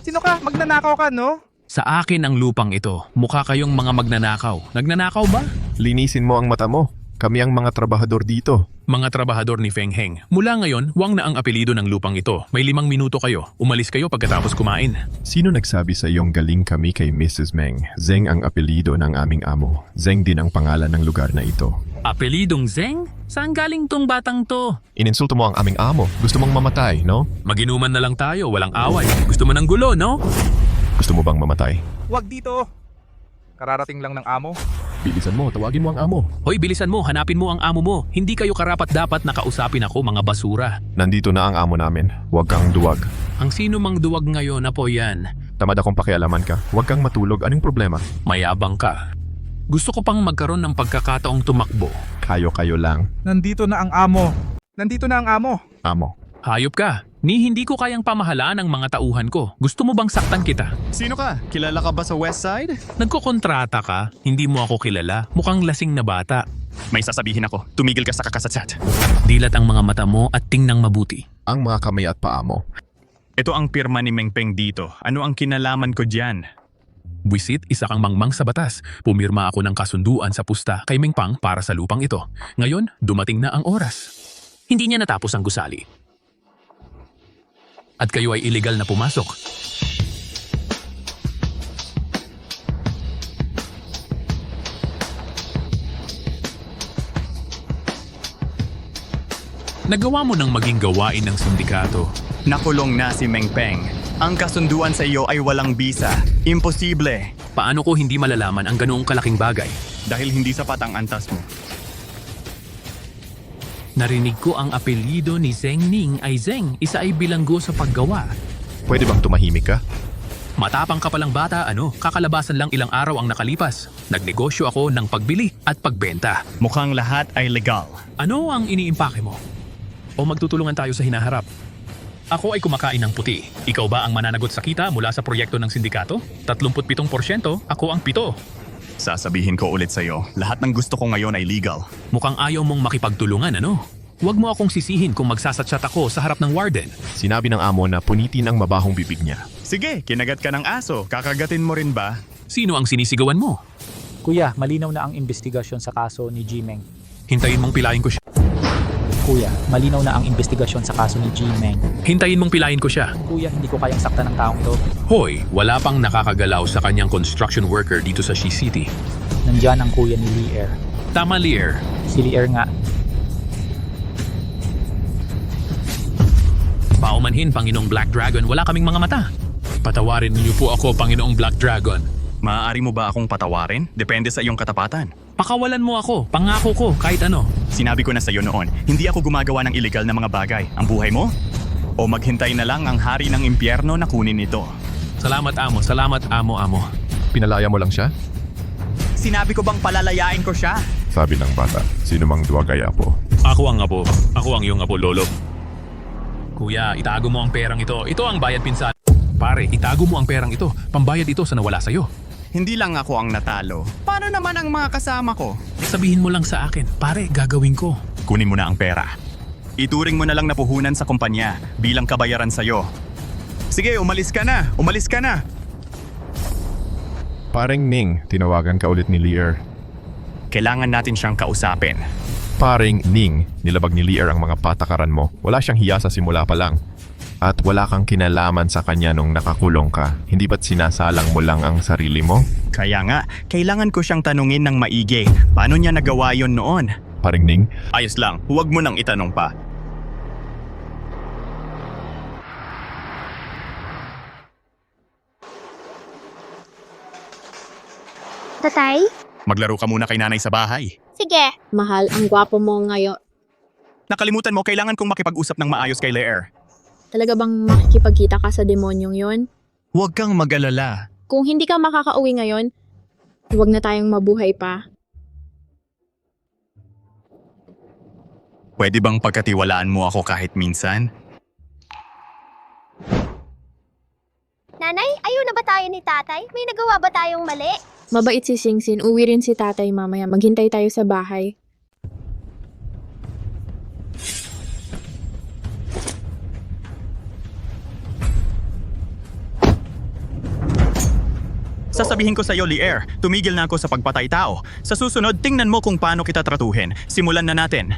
Sino ka? Magnanakaw ka, no? Sa akin ang lupang ito. Mukha kayong mga magnanakaw. Nagnanakaw ba? Linisin mo ang mata mo. Kami ang mga trabahador dito. Mga trabahador ni Feng Heng. Mula ngayon, Wang na ang apelido ng lupang ito. May 5 minuto kayo. Umalis kayo pagkatapos kumain. Sino nagsabi sa iyong galing kami kay Mrs. Meng? Zeng ang apelido ng aming amo. Zeng din ang pangalan ng lugar na ito. Apelidong Zeng? Saan galing tong batang to? Ininsulto mo ang aming amo. Gusto mong mamatay, no? Maginuman na lang tayo, walang away. Gusto mo ng gulo, no? Gusto mo bang mamatay? Huwag dito. Kararating lang ng amo. Bilisan mo, tawagin mo ang amo. Hoy, bilisan mo, hanapin mo ang amo mo. Hindi kayo karapat-dapat na kausapin ako, mga basura. Nandito na ang amo namin. Huwag kang duwag. Ang sino mang duwag ngayon na po yan. Tamad akong pakialaman ka. Huwag kang matulog. Anong problema? Mayabang ka. Gusto ko pang magkaroon ng pagkakataong tumakbo. Kayo lang. Nandito na ang amo. Nandito na ang amo. Amo. Hayop ka. Ni hindi ko kayang pamahalaan ang mga tauhan ko. Gusto mo bang saktan kita? Sino ka? Kilala ka ba sa West Side? Nagkokontrata ka? Hindi mo ako kilala. Mukhang lasing na bata. May sasabihin ako. Tumigil ka sa kakasatsat. Dilat ang mga mata mo at tingnang mabuti. Ang mga kamay at paa mo. Ito ang pirma ni Mengpeng dito. Ano ang kinalaman ko dyan? Buisit, isa kang mangmang sa batas. Pumirma ako ng kasunduan sa pusta kay Mengpang para sa lupang ito. Ngayon, dumating na ang oras. Hindi niya natapos ang gusali. At kayo ay illegal na pumasok. Nagawa mo nang maging gawain ng sindikato. Nakulong na si Mengpeng. Ang kasunduan sa iyo ay walang bisa. Imposible. Paano ko hindi malalaman ang ganoong kalaking bagay? Dahil hindi sapat ang antas mo. Narinig ko ang apelido ni Zeng Ning ay Zeng. Isa ay bilanggo sa paggawa. Pwede bang tumahimik ka? Matapang ka palang bata, ano? Kakalabasan lang ilang araw ang nakalipas. Nagnegosyo ako ng pagbili at pagbenta. Mukhang lahat ay legal. Ano ang iniimpake mo? O magtutulungan tayo sa hinaharap? Ako ay kumakain ng puti. Ikaw ba ang mananagot sa kita mula sa proyekto ng sindikato? 37%, ako ang 7%. Sasabihin ko ulit sa'yo, lahat ng gusto ko ngayon ay legal. Mukhang ayaw mong makipagtulungan, ano? Huwag mo akong sisihin kung magsasatsat ako sa harap ng warden. Sinabi ng amo na punitin ang mabahong bibig niya. Sige, kinagat ka ng aso. Kakagatin mo rin ba? Sino ang sinisigawan mo? Kuya, malinaw na ang investigasyon sa kaso ni Jimeng. Hintayin mong pilayin ko siya. Kuya, malinaw na ang investigasyon sa kaso ni Jimeng. Hintayin mong pilayin ko siya. Kuya, hindi ko kayang saktan ng taong to. Hoy, wala pang nakakagalaw sa kanyang construction worker dito sa Shi City. Nandyan ang kuya ni Lier. Tama, Lier. Si Lier nga. Paumanhin, Panginoong Black Dragon, wala kaming mga mata. Patawarin niyo po ako, Panginoong Black Dragon. Maaari mo ba akong patawarin? Depende sa iyong katapatan. Pakawalan mo ako, pangako ko, kahit ano. Sinabi ko na sa iyo noon, hindi ako gumagawa ng illegal na mga bagay. Ang buhay mo? O maghintay na lang ang hari ng impyerno na kunin ito. Salamat, amo. Salamat, amo. Pinalaya mo lang siya? Sinabi ko bang palalayain ko siya? Sabi ng bata, sino mang duwag ay apo. Ako ang apo. Ako ang iyong apo, lolo. Kuya, itago mo ang perang ito. Ito ang bayad pinsan. Pare, itago mo ang perang ito. Pambayad ito sa nawala sa'yo. Hindi lang ako ang natalo. Paano naman ang mga kasama ko? Sabihin mo lang sa akin. Pare, gagawin ko. Kunin mo na ang pera. Ituring mo na lang na puhunan sa kumpanya bilang kabayaran sa'yo. Sige, umalis ka na. Umalis ka na. Paring Ning, tinawagan ka ulit ni Lier. Kailangan natin siyang kausapin. Paring Ning, nilabag ni Lier ang mga patakaran mo. Wala siyang hiya sa simula pa lang. At wala kang kinalaman sa kanya nung nakakulong ka. Hindi ba't sinasalang mo lang ang sarili mo? Kaya nga, kailangan ko siyang tanungin ng maigi. Paano niya nagawa yon noon? Paring Ning? Ayos lang, huwag mo nang itanong pa. Tatay, Maglaro ka muna kay nanay sa bahay. Sige. Mahal, ang gwapo mo ngayon. Nakalimutan mo, kailangan kong makipag-usap ng maayos kay Leer. Talaga bang makikipagkita ka sa demonyong yon? Huwag kang mag-alala. Kung hindi ka makakauwi ngayon, huwag na tayong mabuhay pa. Pwede bang pagkatiwalaan mo ako kahit minsan? Nanay, ayaw na ba tayo ni tatay? May nagawa ba tayong mali? Mabait si Singsin, uwi rin si tatay mamaya. Maghintay tayo sa bahay. Sasabihin ko sa iyo, Leer, tumigil na ako sa pagpatay tao. Sa susunod, tingnan mo kung paano kita tratuhin. Simulan na natin.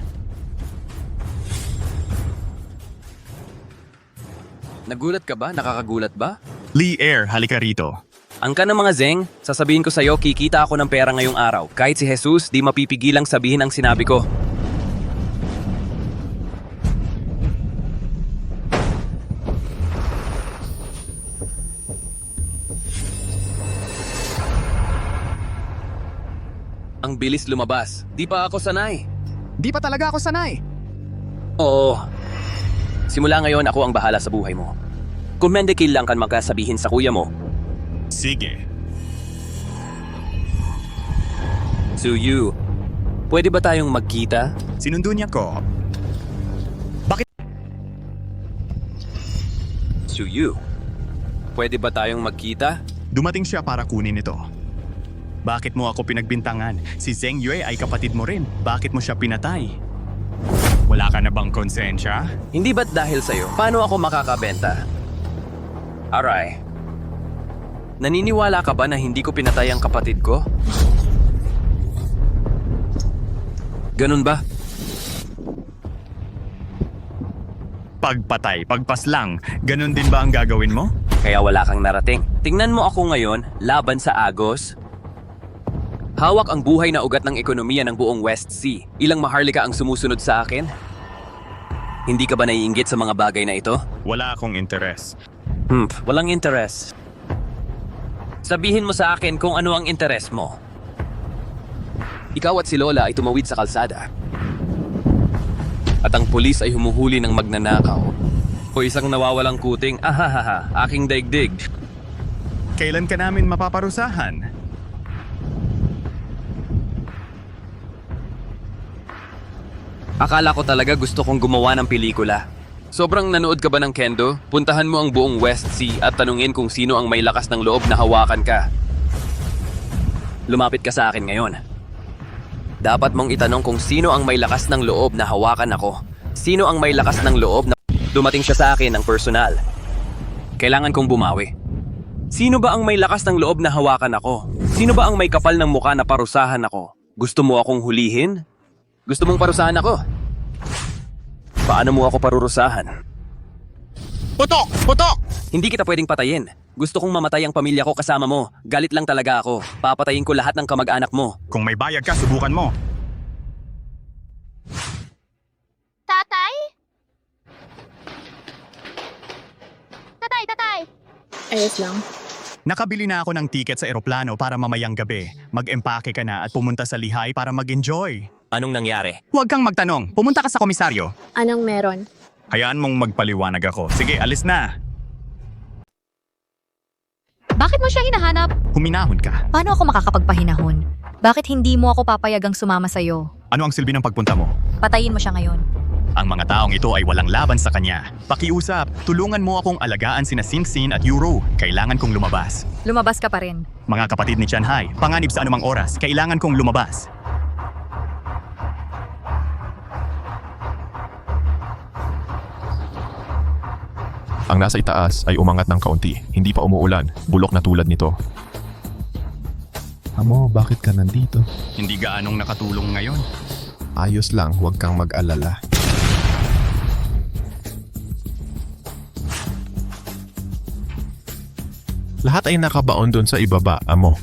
Nagulat ka ba? Nakakagulat ba? Leer, halika rito. Ang ka ng mga Zeng, sasabihin ko sa'yo, kikita ako ng pera ngayong araw. Kahit si Jesus, di mapipigilang sabihin ang sinabi ko. Ang bilis lumabas. Di pa ako sanay. Di pa talaga ako sanay. Oo. Simula ngayon, ako ang bahala sa buhay mo. Kung mendekil lang kan magkasabihin sa kuya mo, sige. Suyu, pwede ba tayong magkita? Sinundo niya ko. Bakit? Suyu, pwede ba tayong magkita? Dumating siya para kunin ito. Bakit mo ako pinagbintangan? Si Zeng Yue ay kapatid mo rin. Bakit mo siya pinatay? Wala ka na bang konsensya? Hindi ba't dahil sa'yo? Paano ako makakabenta? Aray. Naniniwala ka ba na hindi ko pinatay ang kapatid ko? Ganun ba? Pagpatay, pagpaslang, ganun din ba ang gagawin mo? Kaya wala kang narating. Tingnan mo ako ngayon, laban sa Agos. Hawak ang buhay na ugat ng ekonomiya ng buong West Sea. Ilang maharlika ang sumusunod sa akin? Hindi ka ba naiinggit sa mga bagay na ito? Wala akong interes. Walang interes. Sabihin mo sa akin kung ano ang interes mo. Ikaw at si Lola ay tumawid sa kalsada. At ang pulis ay humuhuli ng magnanakaw. O isang nawawalang kuting, ahahaha, aking daigdig. Kailan ka namin mapaparusahan? Akala ko talaga gusto kong gumawa ng pelikula. Sobrang nanood ka ba ng Kendo? Puntahan mo ang buong West Sea at tanungin kung sino ang may lakas ng loob na hawakan ka. Lumapit ka sa akin ngayon. Dapat mong itanong kung sino ang may lakas ng loob na hawakan ako. Sino ang may lakas ng loob na dumating siya sa akin ng personal. Kailangan kong bumawi. Sino ba ang may lakas ng loob na hawakan ako? Sino ba ang may kapal ng mukha na parusahan ako? Gusto mo akong hulihin? Gusto mong parusahan ako? Paano mo ako parurusahan? Putok! Putok! Hindi kita pwedeng patayin. Gusto kong mamatay ang pamilya ko kasama mo. Galit lang talaga ako. Papatayin ko lahat ng kamag-anak mo. Kung may bayad ka, subukan mo. Tatay? Tatay! Ayos lang. Nakabili na ako ng tiket sa eroplano para mamayang gabi. Mag-empake ka na at pumunta sa Lihay para mag-enjoy. Anong nangyari? Huwag kang magtanong. Pumunta ka sa komisaryo. Anong meron? Hayaan mong magpaliwanag ako. Sige, alis na. Bakit mo siya hinahanap? Huminahon ka. Paano ako makakapagpahinahon? Bakit hindi mo ako papayagang sumama sa'yo? Ano ang silbi ng pagpunta mo? Patayin mo siya ngayon. Ang mga taong ito ay walang laban sa kanya. Pakiusap, tulungan mo akong alagaan sina Singsin at Yuro. Kailangan kong lumabas. Lumabas ka pa rin. Mga kapatid ni Chanhai, panganib sa anumang oras. Kailangan kong lumabas. Ang nasa itaas ay umangat ng kaunti. Hindi pa umuulan. Bulok na tulad nito. Amo, bakit ka nandito? Hindi gaanong nakatulong ngayon. Ayos lang, huwag kang mag-alala. Lahat ay nakabaon doon sa ibaba, amo.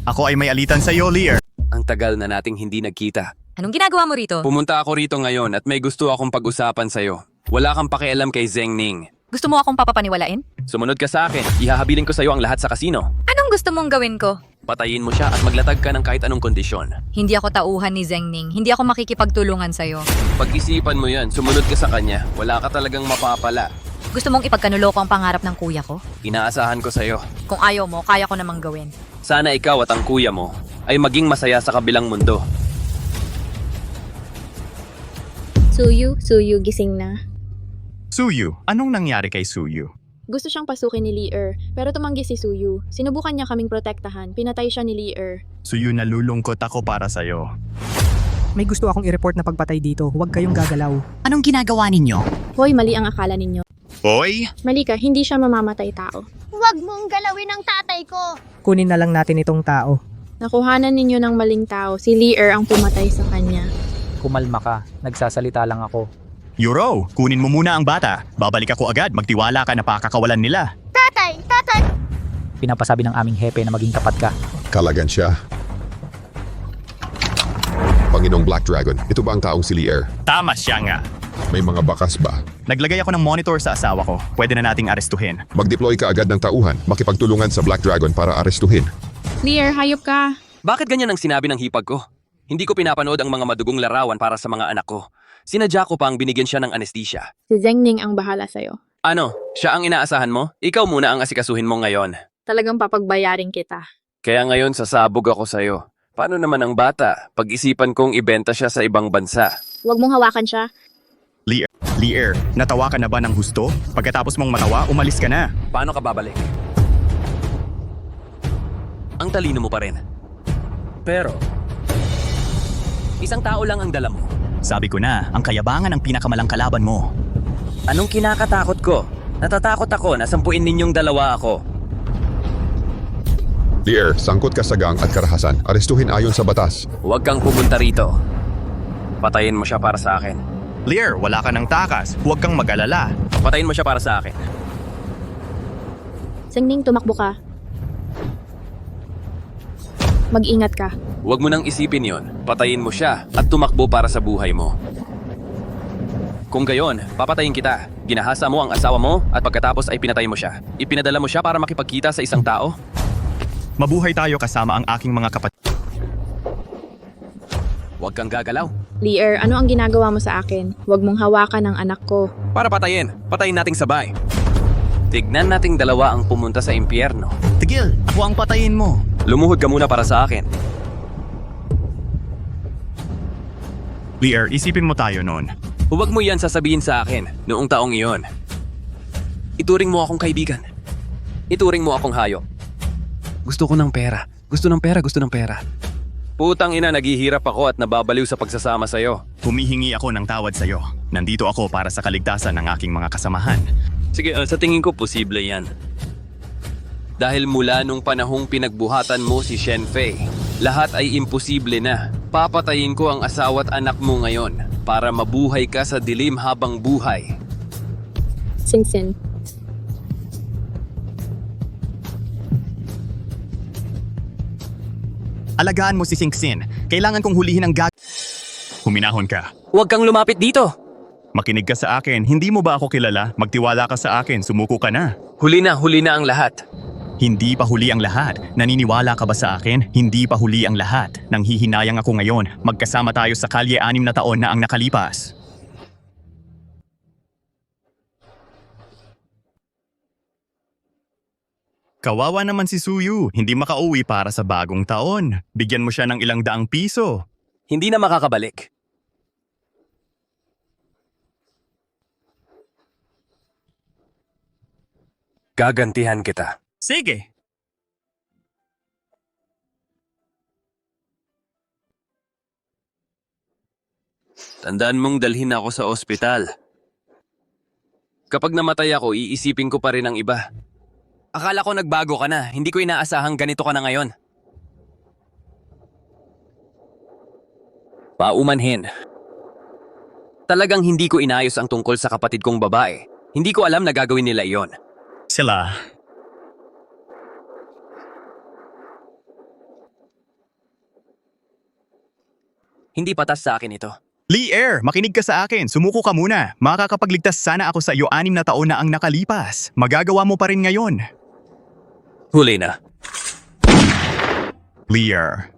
Ako ay may alitan sa iyo, Leer. Ang tagal na nating hindi nagkita. Anong ginagawa mo rito? Pumunta ako rito ngayon at may gusto akong pag-usapan sa'yo. Wala kang pakialam kay Zeng Ning. Gusto mo akong papapaniwalain? Sumunod ka sa akin. Ihahabilin ko sa'yo ang lahat sa kasino. Ano Anong gusto mong gawin ko? Patayin mo siya at maglatag ka ng kahit anong kondisyon. Hindi ako tauhan ni Zengning. Hindi ako makikipagtulungan sa'yo. Pag-isipan mo yan, sumunod ka sa kanya. Wala ka talagang mapapala. Gusto mong ipagkanulo ko ang pangarap ng kuya ko? Inaasahan ko sa'yo. Kung ayaw mo, kaya ko namang gawin. Sana ikaw at ang kuya mo ay maging masaya sa kabilang mundo. Suyu, gising na. Suyu, anong nangyari kay Suyu? Gusto siyang pasukin ni Lee pero tumanggi si Suyu. Sinubukan niya kaming protektahan, pinatay siya ni Lee Suyu, nalulungkot ako para sa'yo. May gusto akong i-report na pagpatay dito. Huwag kayong gagalaw. Anong ginagawa ninyo? Hoy, mali ang akala ninyo. Hoy! Mali ka, hindi siya mamamatay tao. Huwag mong galawin ang tatay ko! Kunin na lang natin itong tao. Nakuhanan ninyo ng maling tao, si Lee ang pumatay sa kanya. Kumalma ka, nagsasalita lang ako. Euro, kunin mo muna ang bata. Babalik ako agad, magtiwala ka na pakakawalan nila. Tatay! Pinapasabi ng aming hepe na maging tapat ka. Kalagan siya. Panginoong Black Dragon, ito ba ang taong si Lee? Tama siya nga. May mga bakas ba? Naglagay ako ng monitor sa asawa ko. Pwede na nating arestuhin. Mag-deploy ka agad ng tauhan, makipagtulungan sa Black Dragon para arestuhin. Lee, hayop ka. Bakit ganyan ang sinabi ng hipag ko? Hindi ko pinapanood ang mga madugong larawan para sa mga anak ko. Sinadya ko pang binigyan siya ng anesthesia. Si Zengning ang bahala sa'yo. Ano? Siya ang inaasahan mo? Ikaw muna ang asikasuhin mo ngayon. Talagang papagbayarin kita. Kaya ngayon sasabog ako sa'yo. Paano naman ang bata? Pag-isipan kong ibenta siya sa ibang bansa. Huwag mong hawakan siya. Lee, natawa ka na ba ng husto? Pagkatapos mong matawa, umalis ka na. Paano ka babalik? Ang talino mo pa rin. Pero, isang tao lang ang dala mo. Sabi ko na, ang kayabangan ang pinakamalang kalaban mo. Anong kinakatakot ko? Natatakot ako na sampuin ninyong dalawa ako. Lee, sangkot ka sa gang at karahasan. Arestuhin ayon sa batas. Huwag kang pumunta rito. Patayin mo siya para sa akin. Lear, wala ka ng takas. Huwag kang mag-alala. Patayin mo siya para sa akin. Zengning, tumakbo ka. Mag-ingat ka. Huwag mo nang isipin yon. Patayin mo siya at tumakbo para sa buhay mo. Kung gayon, papatayin kita. Ginahasa mo ang asawa mo at pagkatapos ay pinatay mo siya. Ipinadala mo siya para makipagkita sa isang tao? Mabuhay tayo kasama ang aking mga kapatid. Huwag kang gagalaw. Lee, ano ang ginagawa mo sa akin? Huwag mong hawakan ang anak ko. Para patayin. Patayin nating sabay. Tignan nating dalawa ang pumunta sa impyerno. Tigil, ako ang patayin mo. Lumuhod ka muna para sa akin. Lear, isipin mo tayo noon. Huwag mo yan sasabihin sa akin noong taong iyon. Ituring mo akong kaibigan. Ituring mo akong hayop. Gusto ko ng pera. Gusto ng pera. Putang ina, naghihirap ako at nababaliw sa pagsasama sa'yo. Humihingi ako ng tawad sa'yo. Nandito ako para sa kaligtasan ng aking mga kasamahan. Sige, sa tingin ko posible yan. Dahil mula nung panahong pinagbuhatan mo si Shen Fei, lahat ay imposible na. Papatayin ko ang asawa't anak mo ngayon para mabuhay ka sa dilim habang buhay. Sing-sin. Alagaan mo si Sing-sin. Kailangan kong hulihin ang Huminahon ka. Huwag kang lumapit dito! Makinig ka sa akin. Hindi mo ba ako kilala? Magtiwala ka sa akin. Sumuko ka na. Huli na ang lahat. Hindi pa huli ang lahat. Naniniwala ka ba sa akin? Hindi pa huli ang lahat. Nanghihinayang ako ngayon. Magkasama tayo sa kalye 6 na taon na ang nakalipas. Kawawa naman si Suyu. Hindi makauwi para sa bagong taon. Bigyan mo siya ng ilang daang piso. Hindi na makakabalik. Gagantihan kita. Sige. Tandaan mong dalhin ako sa ospital. Kapag namatay ako, iisipin ko pa rin ang iba. Akala ko nagbago ka na. Hindi ko inaasahang ganito ka na ngayon. Paumanhin. Talagang hindi ko inayos ang tungkol sa kapatid kong babae. Hindi ko alam na gagawin nila iyon. Sila. Hindi patas sa akin ito. Lee, makinig ka sa akin. Sumuko ka muna. Makakapagligtas sana ako sa iyo 6 na taon na ang nakalipas. Magagawa mo pa rin ngayon. Huli na. Lear.